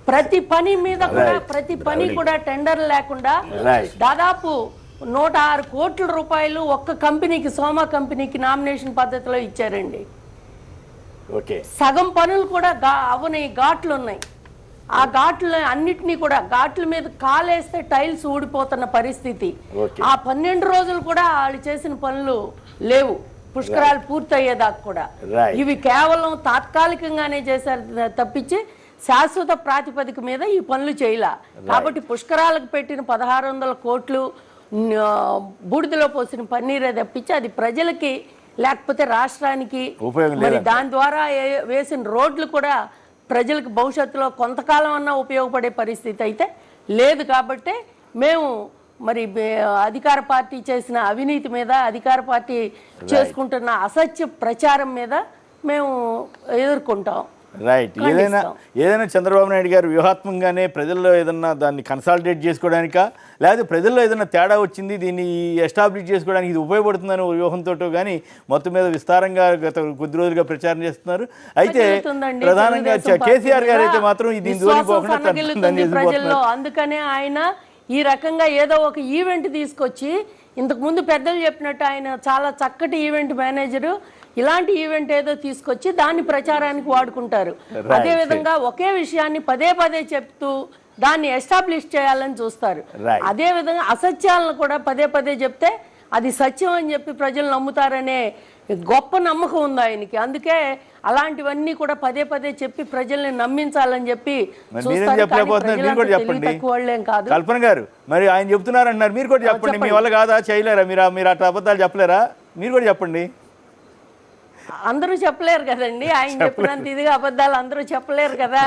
ప్రతి పని మీద కూడా, ప్రతి పని కూడా టెండర్ లేకుండా దాదాపు 106 కోట్ల రూపాయలు ఒక్క కంపెనీకి, సోమా కంపెనీకి నామినేషన్ పద్ధతిలో ఇచ్చారండి. సగం పనులు కూడా అవని ఘాట్లు ఉన్నాయి. ఆ ఘాట్లు అన్నిటినీ కూడా ఘాట్ల మీద కాలేస్తే టైల్స్ ఊడిపోతున్న పరిస్థితి. ఆ 12 రోజులు కూడా వాళ్ళు చేసిన పనులు లేవు, పుష్కరాలు పూర్తయ్యేదాకా కూడా. ఇవి కేవలం తాత్కాలికంగానే చేశారు తప్పించి శాశ్వత ప్రాతిపదిక మీద ఈ పనులు చేయలే. కాబట్టి పుష్కరాలకు పెట్టిన 1600 కోట్లు బూడిదలో పోసిన పన్నీరే తప్పించి అది ప్రజలకి లేకపోతే రాష్ట్రానికి మరి దాని ద్వారా వేసిన రోడ్లు కూడా ప్రజలకు భవిష్యత్తులో కొంతకాలం అన్నా ఉపయోగపడే పరిస్థితి అయితే లేదు. కాబట్టి మేము మరి అధికార పార్టీ చేసిన అవినీతి మీద, అధికార పార్టీ చేసుకుంటున్న అసత్య ప్రచారం మీద మేము ఎదుర్కొంటాం. రైట్. ఏదైనా చంద్రబాబు నాయుడు గారు వ్యూహాత్మకంగానే ప్రజల్లో ఏదన్నా దాన్ని కన్సాలిడేట్ చేసుకోవడానికా, లేదా ప్రజల్లో ఏదైనా తేడా వచ్చింది దీన్ని ఎస్టాబ్లిష్ చేసుకోవడానికి ఇది ఉపయోగపడుతుందని వ్యూహంతో కానీ మొత్తం మీద విస్తారంగా గత కొద్ది రోజులుగా ప్రచారం చేస్తున్నారు. అయితే ప్రధానంగా కేసీఆర్ గారు అయితే మాత్రం దీని జోలికి పోకుండా ప్రజల్లో. అందుకనే ఆయన ఈ రకంగా ఏదో ఒక ఈవెంట్ తీసుకొచ్చి, ఇంతకుముందు పెద్దలు చెప్పినట్టు ఆయన చాలా చక్కటి ఈవెంట్ మేనేజరు, ఇలాంటి ఈవెంట్ ఏదో తీసుకొచ్చి దాన్ని ప్రచారానికి వాడుకుంటారు. అదేవిధంగా ఒకే విషయాన్ని పదే పదే చెప్తూ దాన్ని ఎస్టాబ్లిష్ చేయాలని చూస్తారు. అదేవిధంగా అసత్యాలను కూడా పదే పదే చెప్తే అది సత్యం అని చెప్పి ప్రజలు నమ్ముతారనే గొప్ప నమ్మకం ఉంది ఆయనకి. అందుకే అలాంటివన్నీ కూడా పదే పదే చెప్పి ప్రజల్ని నమ్మించాలని చెప్పి తక్కువ వాళ్ళేం కాదు. కల్పన గారు, మరి ఆయన చెప్తున్నారంటున్నారు, మీరు కూడా చెప్పండి. మీ వల్ల కాదా, చేయలేరా మీరు అట్లా అబద్ధాలు చెప్పలేరా? మీరు కూడా చెప్పండి. అందరూ చెప్పలేరు కదండి, ఆయన చెప్పినంత ఇదిగా అబద్ధాలు అందరూ చెప్పలేరు కదా.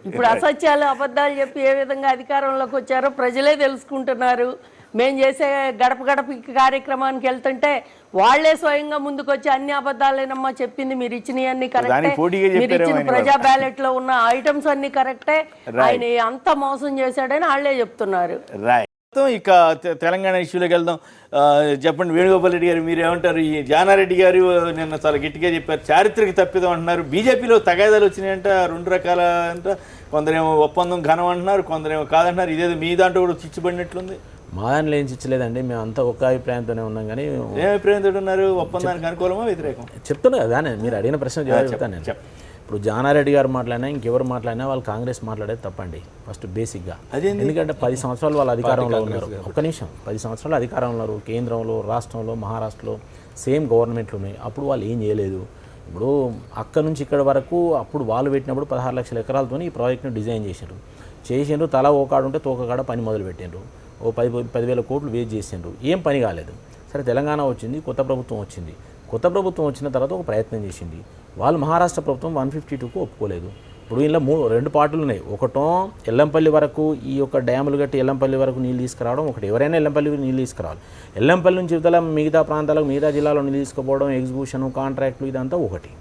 ఇప్పుడు అసత్యాలు, అబద్ధాలు చెప్పి ఏ విధంగా అధికారంలోకి వచ్చారో ప్రజలే తెలుసుకుంటున్నారు. మేము చేసే గడప గడప కార్యక్రమానికి వెళ్తుంటే వాళ్లే స్వయంగా ముందుకు వచ్చి అన్ని అబద్ధాలేనమ్మా చెప్పింది, మీరు ఇచ్చినవి అన్ని కరెక్టే, మీరు ఇచ్చిన ప్రజా బ్యాలెట్ లో ఉన్న ఐటమ్స్ అన్ని కరెక్టే, ఆయన అంత మోసం చేశాడని వాళ్లే చెప్తున్నారు. ఇక తెలంగాణ ఇష్యూలోకి వెళ్దాం. చెప్పండి వేణుగోపాల్ రెడ్డి గారు, మీరు ఏమంటారు? ఈ జానారెడ్డి గారు నిన్న చాలా గట్టిగా చెప్పారు, చారిత్రక తప్పిదం అంటున్నారు. బీజేపీలో తగాదాలు వచ్చినాయంట, 2 రకాల అంట. కొందరేమో ఒప్పందం ఘనం అంటున్నారు, కొందరేమో కాదంటున్నారు. ఇదేదో మీ దాంట్లో కూడా చిచ్చుబడినట్లుంది. మా దాంట్లో ఏం చిచ్చలేదండి, మేము అంతా ఒక అభిప్రాయంతోనే ఉన్నాం. కానీ ఏ అభిప్రాయంతో ఉన్నారు? ఒప్పందానికి అనుకూలమా వ్యతిరేకం? చెప్తున్నా కదా, మీరు అడిగిన ప్రశ్న జవాబు చెప్తాను నేను. ఇప్పుడు జానారెడ్డి గారు మాట్లాడినా, ఇంకెవరు మాట్లాడినా వాళ్ళు కాంగ్రెస్ మాట్లాడేది తప్పండి ఫస్ట్ బేసిక్గా. ఎందుకంటే 10 సంవత్సరాలు వాళ్ళు అధికారంలో ఉన్నారు. ఒక్క నిమిషం, 10 సంవత్సరాలు అధికారంలో ఉన్నారు. కేంద్రంలో, రాష్ట్రంలో, మహారాష్ట్రలో సేమ్ గవర్నమెంట్లు ఉన్నాయి. అప్పుడు వాళ్ళు ఏం చేయలేదు. ఇప్పుడు అక్కడ నుంచి ఇక్కడ వరకు అప్పుడు వాళ్ళు పెట్టినప్పుడు 16 లక్షల ఎకరాలతో ఈ ప్రాజెక్ట్ని డిజైన్ చేసిండ్రు. తలా ఓకాడు ఉంటే తోకకాడ పని మొదలు పెట్టిండ్రు. ఓ 10,000 కోట్లు వేస్ట్ చేసిండ్రు. ఏం పని కాలేదు. సరే తెలంగాణ వచ్చింది, కొత్త ప్రభుత్వం వచ్చింది. కొత్త ప్రభుత్వం వచ్చిన తర్వాత ఒక ప్రయత్నం చేసింది. వాళ్ళు మహారాష్ట్ర ప్రభుత్వం 152కు ఒప్పుకోలేదు. ఇప్పుడు ఇలా 2 పార్టులు ఉన్నాయి. ఒకటో ఎల్లంపల్లి వరకు ఈ యొక్క డ్యాములు కట్టి ఎల్లంపల్లి వరకు నీళ్ళు తీసుకురావడం ఒకటి. ఎవరైనా ఎల్లంపల్లి నీళ్ళు తీసుకురావాలి. ఎల్లంపల్లి నుంచి ఇవతల మిగతా ప్రాంతాలకు మిగతా జిల్లాలో నీళ్ళు తీసుకుపోవడం, ఎగ్జిక్యూషన్, కాంట్రాక్టులు ఇదంతా ఒకటి.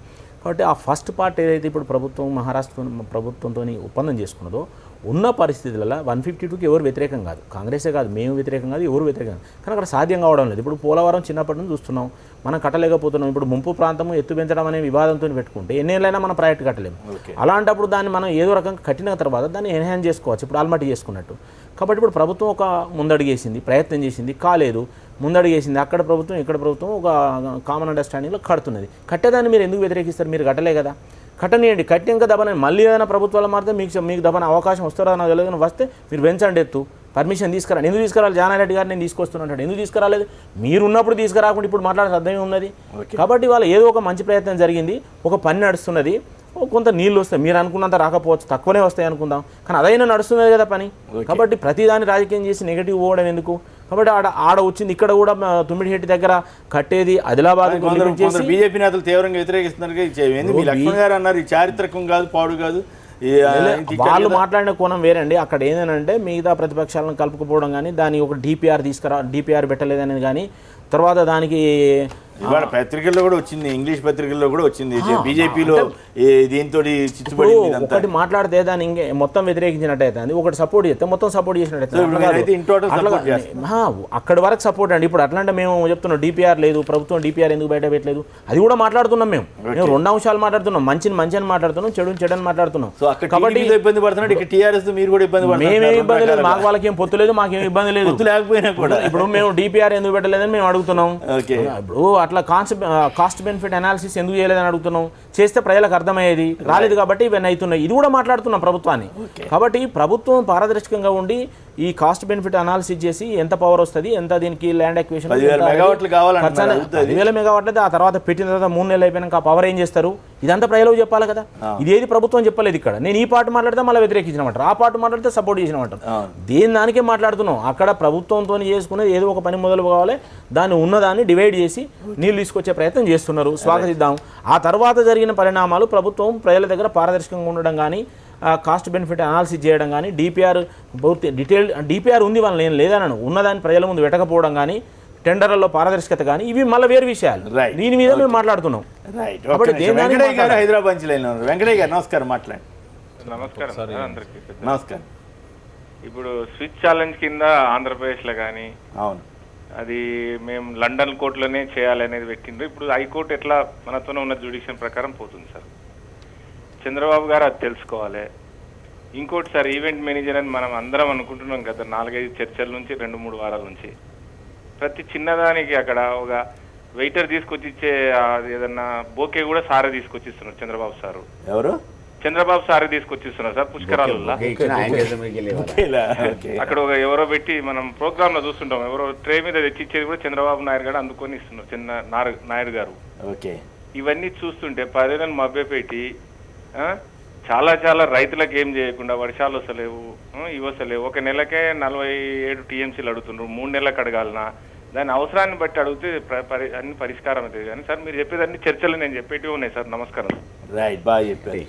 కాబట్టి ఆ ఫస్ట్ పార్ట్ ఏదైతే ఇప్పుడు ప్రభుత్వం మహారాష్ట్ర ప్రభుత్వంతో ఒప్పందం చేసుకున్నదో ఉన్న పరిస్థితులలో 152కి ఎవరు వ్యతిరేకం కాదు, కాంగ్రెసే కాదు, మేము వ్యతిరేకం కాదు, ఎవరు వ్యతిరేకం కాదు. కానీ అక్కడ సాధ్యం కావడం లేదు. ఇప్పుడు పోలవరం చిన్నప్పటి నుంచి చూస్తున్నాం, మనం కట్టలేకపోతున్నాం. ఇప్పుడు ముంపు ప్రాంతము ఎత్తు పెంచడం అనే వివాదంతో పెట్టుకుంటే ఎన్నేళ్ళైనా మనం ప్రాజెక్ట్ కట్టలేము. అలాంటప్పుడు దాన్ని మనం ఏదో రకంగా కట్టిన తర్వాత దాన్ని ఎన్హాన్స్ చేసుకోవచ్చు, ఇప్పుడు ఆల్మట్టి చేసుకున్నట్టు. కాబట్టి ఇప్పుడు ప్రభుత్వం ఒక ముందడుగేసింది, ప్రయత్నం చేసింది, కాలేదు, ముందడుగేసింది. అక్కడ ప్రభుత్వం ఇక్కడ ప్రభుత్వం ఒక కామన్ అండర్స్టాండింగ్లో కడుతున్నది. కట్టేదాన్ని మీరు ఎందుకు వ్యతిరేకిస్తారు? మీరు కట్టలే కదా, కట్టనియండి. కట్టినాక దబన మళ్ళీ ఏదైనా ప్రభుత్వాలు మారితే మీకు దబన అవకాశం వస్తారో నాకు తెలియదు, వస్తే మీరు పెంచండి ఎత్తు, పర్మిషన్ తీసుకురాలి. ఎందుకు తీసుకురాలి? జానారెడ్డి గారు నేను తీసుకొస్తున్నాడు, ఎందుకు తీసుకురాలేదు? మీరు ఉన్నప్పుడు తీసుకురాకుండా ఇప్పుడు మాట్లాడే అర్థమే ఉన్నది. కాబట్టి వాళ్ళు ఏదో ఒక మంచి ప్రయత్నం జరిగింది, ఒక పని నడుస్తున్నది, కొంత నీళ్ళు వస్తాయి, మీరు అనుకున్నంత రాకపోవచ్చు, తక్కువనే వస్తాయి అనుకుందాం, కానీ అదైనా నడుస్తున్నది కదా పని. కాబట్టి ప్రతిదాన్ని రాజకీయం చేసి నెగిటివ్ పోవడం ఎందుకు? కాబట్టి ఆడ వచ్చింది. ఇక్కడ కూడా తుమ్మిడిహెట్టి దగ్గర కట్టేది ఆదిలాబాద్. బీజేపీ నేతలు తీవ్రంగా వ్యతిరేకిస్తున్నారు. లక్ష్మణ్ గారు అన్నారు ఈ చారిత్రకం కాదు, పాడు కాదు. వాళ్ళు మాట్లాడిన కోణం వేరండి. అక్కడ ఏంటంటే మిగతా ప్రతిపక్షాలను కలుపుకుపోవడం కానీ, దాని ఒక డిపిఆర్ పెట్టలేదనేది కానీ, తర్వాత దానికి ఇవాళ పత్రికల్లో కూడా వచ్చింది, ఇంగ్లీష్ పత్రికల్లో కూడా వచ్చింది, బీజేపీలో దీంతో చిచ్చుపడింది. ఒకటి మాట్లాడితే దాన్ని ఇంకే మొత్తం వ్యతిరేకించినట్టయితే, ఒకటి సపోర్ట్ చేస్తే మొత్తం సపోర్ట్ చేసినట్టయితే అక్కడి వరకు సపోర్ట్ అండి. ఇప్పుడు అట్లాంటి మేము చెప్తున్నాం డిపిఆర్ లేదు, ప్రభుత్వం డిపిఆర్ ఎందుకు బయట పెట్టలేదు, అది కూడా మాట్లాడుతున్నాం. మేము 2 అంశాలు మాట్లాడుతున్నాం, మంచిని మాట్లాడుతున్నాం, చెడుని మాట్లాడుతున్నాం. కాబట్టి ఇబ్బంది పడుతున్నాడు, ఇక్కడ టీఆర్ఎస్ మీరు కూడా ఇబ్బంది పడుతున్నారు. మేమేం ఇబ్బంది లేదు, మాకు వాళ్ళకి ఏం పొత్తు లేదు, మాకేం ఇబ్బంది లేదు, లేకపోయినా కూడా. ఇప్పుడు మేము డిపిఆర్ ఎందుకు పెట్టలేదని మేము అడుగుతున్నాం. ఇప్పుడు అట్లా కాస్ట్ బెనిఫిట్ అనాలిసిస్ ఎందుకు చేయలేదని అడుగుతున్నాం. చేస్తే ప్రజలకు అర్థమయ్యేది, రాలేదు కాబట్టి ఇవన్నీ అవుతున్నాయి. ఇది కూడా మాట్లాడుతున్నాం ప్రభుత్వాన్ని. కాబట్టి ప్రభుత్వం పారదర్శకంగా ఉండి ఈ కాస్ట్ బెనిఫిట్ అనాలిసిస్ చేసి ఎంత పవర్ వస్తుంది, ఎంత దీనికి ల్యాండ్ అక్విజిషన్ 10,000 మెగావాట్లు కావాలంటే 10,000 మెగావాట్లయితే ఆ తర్వాత పెట్టిన తర్వాత 3 నెలలు అయిపోయినాక ఆ పవర్ ఏం చేస్తారు, ఇదంతా ప్రజలకు చెప్పాలి కదా. ఇదేది ప్రభుత్వం చెప్పలేదు. ఇక్కడ నేను ఈ పార్ట్ మాట్లాడితే మళ్ళీ వ్యతిరేకించినమాట, ఆ పార్ట్ మాట్లాడితే సపోర్ట్ చేసినమాట. దానికే మాట్లాడుతున్నాం. అక్కడ ప్రభుత్వంతో చేసుకునేది ఏదో ఒక పని మొదలు కావాలి, దాన్ని ఉన్నదాన్ని డివైడ్ చేసి నీళ్ళు తీసుకొచ్చే ప్రయత్నం చేస్తున్నారు, స్వాగతిద్దాం. ఆ తర్వాత జరిగిన పరిణామాలు ప్రభుత్వం ప్రజల దగ్గర పారదర్శకంగా ఉండడం కానీ, కాస్ట్ బెనిఫిట్ అనాలిసిస్ చేయడం కానీ, డిపిఆర్ పూర్తి డీటెయిల్ డిపిఆర్ ఉంది వాళ్ళని నేను లేదన్నాను, ఉన్నదాన్ని ప్రజల ముందు పెట్టకపోవడం కానీ, టెండర్లలో పారదర్శకత కానీ, ఇవి మళ్ళీ వేరు విషయాలు. దీని మీద మేము మాట్లాడుతున్నాం. హైదరాబాద్ నుంచి వెంకటయ్య గారు నమస్కారం, మాట్లాడండి. నమస్కారం అందరికీ. నమస్కారం. ఇప్పుడు స్విచ్ ఛాలెంజ్ కింద ఆంధ్రప్రదేశ్లో కానీ, అవును, అది మేము లండన్ కోర్టులోనే చేయాలనేది పెట్టిండ్రు. ఇప్పుడు హైకోర్టు ఎట్లా మనతోనే ఉన్న జ్యుడిషియల్ ప్రకారం పోతుంది సార్. చంద్రబాబు గారు అది తెలుసుకోవాలి. ఇంకోటి సార్, ఈవెంట్ మేనేజర్ అని మనం అందరం అనుకుంటున్నాం గత 4-5 చర్చల నుంచి 2-3 వారాల నుంచి. ప్రతి చిన్నదానికి అక్కడ ఒక వెయిటర్ తీసుకొచ్చి ఇచ్చే ఏదన్నా బోకే కూడా సారే తీసుకొచ్చిస్తున్నారు చంద్రబాబు సారు. ఎవరు? చంద్రబాబు సారే తీసుకొచ్చిస్తున్నారు సార్ పుష్కరాలలో. అక్కడ ఒక ఎవరో పెట్టి మనం ప్రోగ్రామ్ లో చూస్తుంటాం, ఎవరో ట్రే మీద తెచ్చిచ్చేది కూడా చంద్రబాబు నాయుడు గారు అందుకొని ఇస్తున్నారు, నాయుడు గారు. ఇవన్నీ చూస్తుంటే ప్రజలను మభ్యపెట్టి చాలా చాలా రైతులకు ఏం చేయకుండా, వర్షాలు వస్తలేవు, ఇవి వస్తలేవు, ఒక నెలకే 47 టీఎంసీలు అడుగుతున్నారు, 3 నెలలకు అడగాలనా, దాని అవసరాన్ని బట్టి అడిగితే అన్ని పరిష్కారం అవుతుంది. కానీ సార్ మీరు చెప్పేదాన్ని చర్చలు నేను చెప్పేటివి ఉన్నాయి సార్. నమస్కారం. రైట్, బాగా చెప్పారు.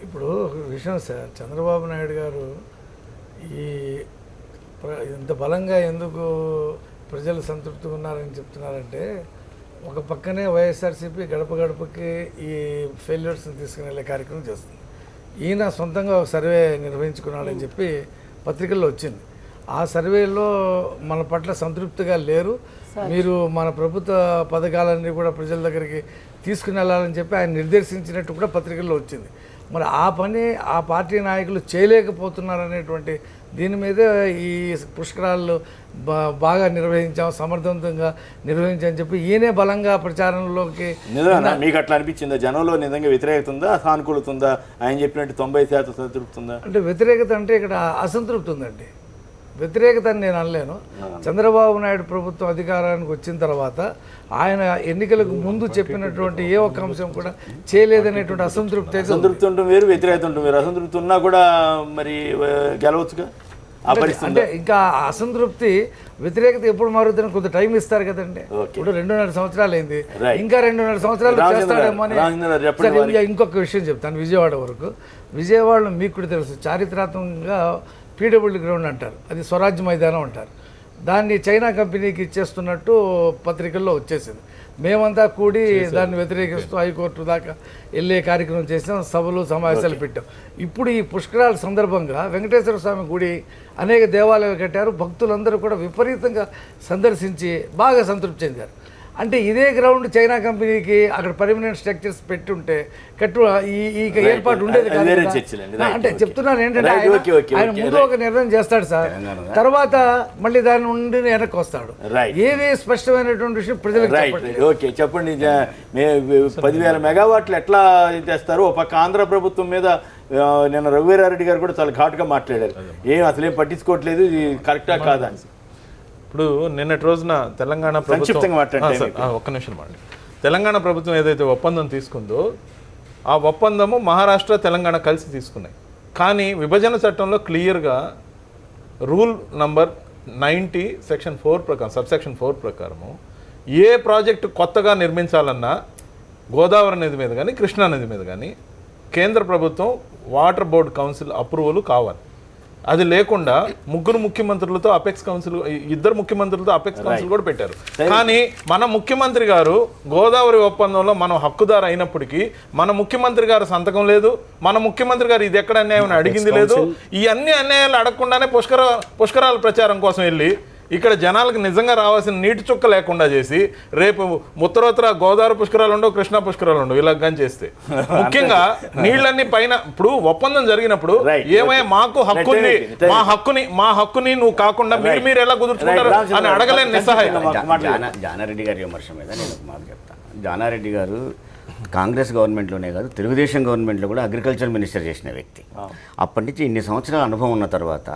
ఇప్పుడు విషయం సార్, చంద్రబాబు నాయుడు గారు ఇంత బలంగా ఎందుకు ప్రజలు సంతృప్తిగా ఉన్నారని చెప్తున్నారంటే, ఒక పక్కనే వైఎస్ఆర్సీపీ గడప గడపకి ఈ ఫెయిల్యూర్స్ని తీసుకుని వెళ్ళే కార్యక్రమం చేస్తుంది. ఈయన సొంతంగా ఒక సర్వే నిర్వహించుకున్నాడని చెప్పి పత్రికల్లో వచ్చింది. ఆ సర్వేలో మన పట్ల సంతృప్తిగా లేరు, మీరు మన ప్రభుత్వ పథకాలన్నీ కూడా ప్రజల దగ్గరికి తీసుకుని వెళ్ళాలని చెప్పి ఆయన నిర్దేశించినట్టు కూడా పత్రికల్లో వచ్చింది. మరి ఆ పని ఆ పార్టీ నాయకులు చేయలేకపోతున్నారనేటువంటి దీని మీద ఈ పుష్కరాలు బాగా నిర్వహించాం, సమర్థవంతంగా నిర్వహించామని చెప్పి ఈయనే బలంగా ప్రచారంలోకి. మీకు అట్లా అనిపించిందా? జనంలో నిజంగా వ్యతిరేకత ఉందా, సానుకూలత ఉందా? ఆయన చెప్పినట్టు 90% సంతృప్తి ఉందా? అంటే వ్యతిరేకత అంటే ఇక్కడ అసంతృప్తి ఉందండి. వ్యతిరేకత అని నేను అనలేను. చంద్రబాబు నాయుడు ప్రభుత్వం అధికారానికి వచ్చిన తర్వాత ఆయన ఎన్నికలకు ముందు చెప్పినటువంటి ఏ ఒక్క అంశం కూడా చేయలేదనేటువంటి అసంతృప్తి. అసంతృప్తి ఉండటం వేరు, వ్యతిరేకత ఉండటం వేరు. అసంతృప్తి ఉన్నా కూడా మరి గెలవచ్చుగా. అంటే ఇంకా అసంతృప్తి వ్యతిరేకత ఎప్పుడు మారుతుందని కొంత టైం ఇస్తారు కదండి. ఇప్పుడు 2.5 సంవత్సరాలు అయింది, ఇంకా 2.5 సంవత్సరాలు చేస్తాడేమో అని. సరే, ఇంకొక విషయం చెప్తాను. విజయవాడ వరకు, విజయవాడలో మీకు కూడా తెలుసు, చారిత్రాత్మకంగా పీడబ్ల్యూడీ గ్రౌండ్ అంటారు, అది స్వరాజ్య మైదానం అంటారు. దాన్ని చైనా కంపెనీకి ఇచ్చేస్తున్నట్టు పత్రికల్లో వచ్చేసింది. మేమంతా కూడి దాన్ని వ్యతిరేకిస్తూ హైకోర్టు దాకా వెళ్ళే కార్యక్రమం చేసాం, సభలు సమావేశాలు పెట్టాం. ఇప్పుడు ఈ పుష్కరాల సందర్భంగా వెంకటేశ్వర స్వామి గుడి, అనేక దేవాలయాలు కట్టారు. భక్తులందరూ కూడా విపరీతంగా సందర్శించి బాగా సంతృప్తి చెందారు. అంటే ఇదే గ్రౌండ్ చైనా కంపెనీకి అక్కడ పర్మనెంట్ స్ట్రక్చర్స్ పెట్టుంటే ఈ ఏర్పాటు ఉండేది కాదు. అంటే చెప్తున్నాను ఏంటంటే ఆయన ముందు ఒక నిర్ణయం చేస్తాడు సార్, తర్వాత మళ్ళీ దాని నుండి వెనక్కి వస్తాడు. ఏది స్పష్టమైనటువంటి విషయం ప్రజలకు చెప్పండి. 10,000 మెగావాట్లు ఎట్లా తెస్తారు? ఒక పక్క ఆంధ్ర ప్రభుత్వం మీద నిన్న రఘువీరారెడ్డి గారు కూడా చాలా ఘాటుగా మాట్లాడారు. అసలేం పట్టించుకోవట్లేదు, ఇది కరెక్టా కాదా అని. ఇప్పుడు నిన్నటి రోజున తెలంగాణ ప్రభుత్వం, ఒక్క నిమిషం అండి, తెలంగాణ ప్రభుత్వం ఏదైతే ఒప్పందం తీసుకుందో ఆ ఒప్పందము మహారాష్ట్ర తెలంగాణ కలిసి తీసుకున్నాయి. కానీ విభజన చట్టంలో క్లియర్గా రూల్ నంబర్ 90 సెక్షన్ 4 ప్రకారం, సబ్సెక్షన్ 4 ప్రకారము ఏ ప్రాజెక్టు కొత్తగా నిర్మించాలన్నా గోదావరి నది మీద కానీ కృష్ణా నది మీద కానీ కేంద్ర ప్రభుత్వం వాటర్ బోర్డ్ కౌన్సిల్ అప్రూవల్ కావాలి. అది లేకుండా ముగ్గురు ముఖ్యమంత్రులతో అపెక్స్ కౌన్సిల్, 2 ముఖ్యమంత్రులతో అపెక్స్ కౌన్సిల్ కూడా పెట్టారు. కానీ మన ముఖ్యమంత్రి గారు గోదావరి ఒప్పందంలో మనం హక్కుదారు అయినప్పటికీ మన ముఖ్యమంత్రి గారు సంతకం లేదు. మన ముఖ్యమంత్రి గారు ఇది ఎక్కడ అన్యాయం అడిగింది లేదు. ఈ అన్ని అన్యాయాలు అడగకుండానే పుష్కరాల ప్రచారం కోసం వెళ్ళి ఇక్కడ జనాలకు నిజంగా రావాల్సిన నీటి చుక్క లేకుండా చేసి రేపు ఉత్తరోత్తర గోదావరి పుష్కరాలు ఉండవు, కృష్ణా పుష్కరాలు ఉండవు. ఇలా కానీ చేస్తే ముఖ్యంగా నీళ్ళన్నీ పైన, ఇప్పుడు ఒప్పందం జరిగినప్పుడు ఏమయ్యా మాకు హక్కు ఉంది, మా హక్కుని నువ్వు కాకుండా మీరు ఎలా కుదుర్చుకుంటారు అని అడగలేని నిస్సహాయం. జానారెడ్డి గారి విమర్శ మీద నేను ఒక మాట చెప్తాను. జానారెడ్డి గారు కాంగ్రెస్ గవర్నమెంట్లోనే కాదు, తెలుగుదేశం గవర్నమెంట్లో కూడా అగ్రికల్చర్ మినిస్టర్ చేసిన వ్యక్తి. అప్పటి నుంచి ఇన్ని సంవత్సరాల అనుభవం ఉన్న తర్వాత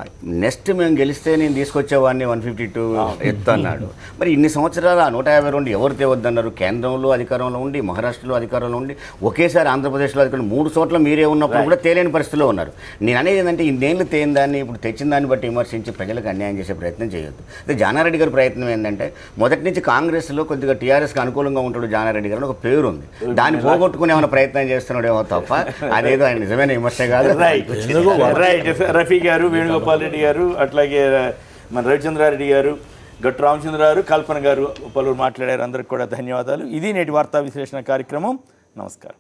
నెక్స్ట్ మేము గెలిస్తే నేను తీసుకొచ్చేవాడిని 152 ఎత్తు అన్నాడు. మరి ఇన్ని సంవత్సరాలు 152 ఎవరు తేవద్దన్నారు? కేంద్రంలో అధికారంలో ఉండి, మహారాష్ట్రలో అధికారంలో ఉండి, ఒకేసారి ఆంధ్రప్రదేశ్లో అధికారం 3 చోట్ల మీరే ఉన్నప్పుడు కూడా తేలేని పరిస్థితిలో ఉన్నారు. నేను అనేది ఏంటంటే ఇన్నేళ్ళు తేని దాన్ని ఇప్పుడు తెచ్చిన దాన్ని బట్టి విమర్శించి ప్రజలకు అన్యాయం చేసే ప్రయత్నం చేయొద్దు. అదే జానారెడ్డి గారి ప్రయత్నం ఏంటంటే మొదటి నుంచి కాంగ్రెస్లో కొద్దిగా టీఆర్ఎస్కి అనుకూలంగా ఉంటాడు జానారెడ్డి గారు, ఒక పేరు ఉంది. దాన్ని పోగొట్టుకునే ఏమైనా ప్రయత్నం చేస్తున్నాడేమో తప్ప అదేదో ఆయన నిజమైన విమర్శ కాదు. రైట్. రఫీ గారు, వేణుగోపాల్ రెడ్డి గారు, అట్లాగే మన రవిచంద్రారెడ్డి గారు, గట్టు రామచంద్ర గారు, కల్పన గారు పలువురు మాట్లాడారు. అందరికి కూడా ధన్యవాదాలు. ఇది నేటి వార్తా విశ్లేషణ కార్యక్రమం. నమస్కారం.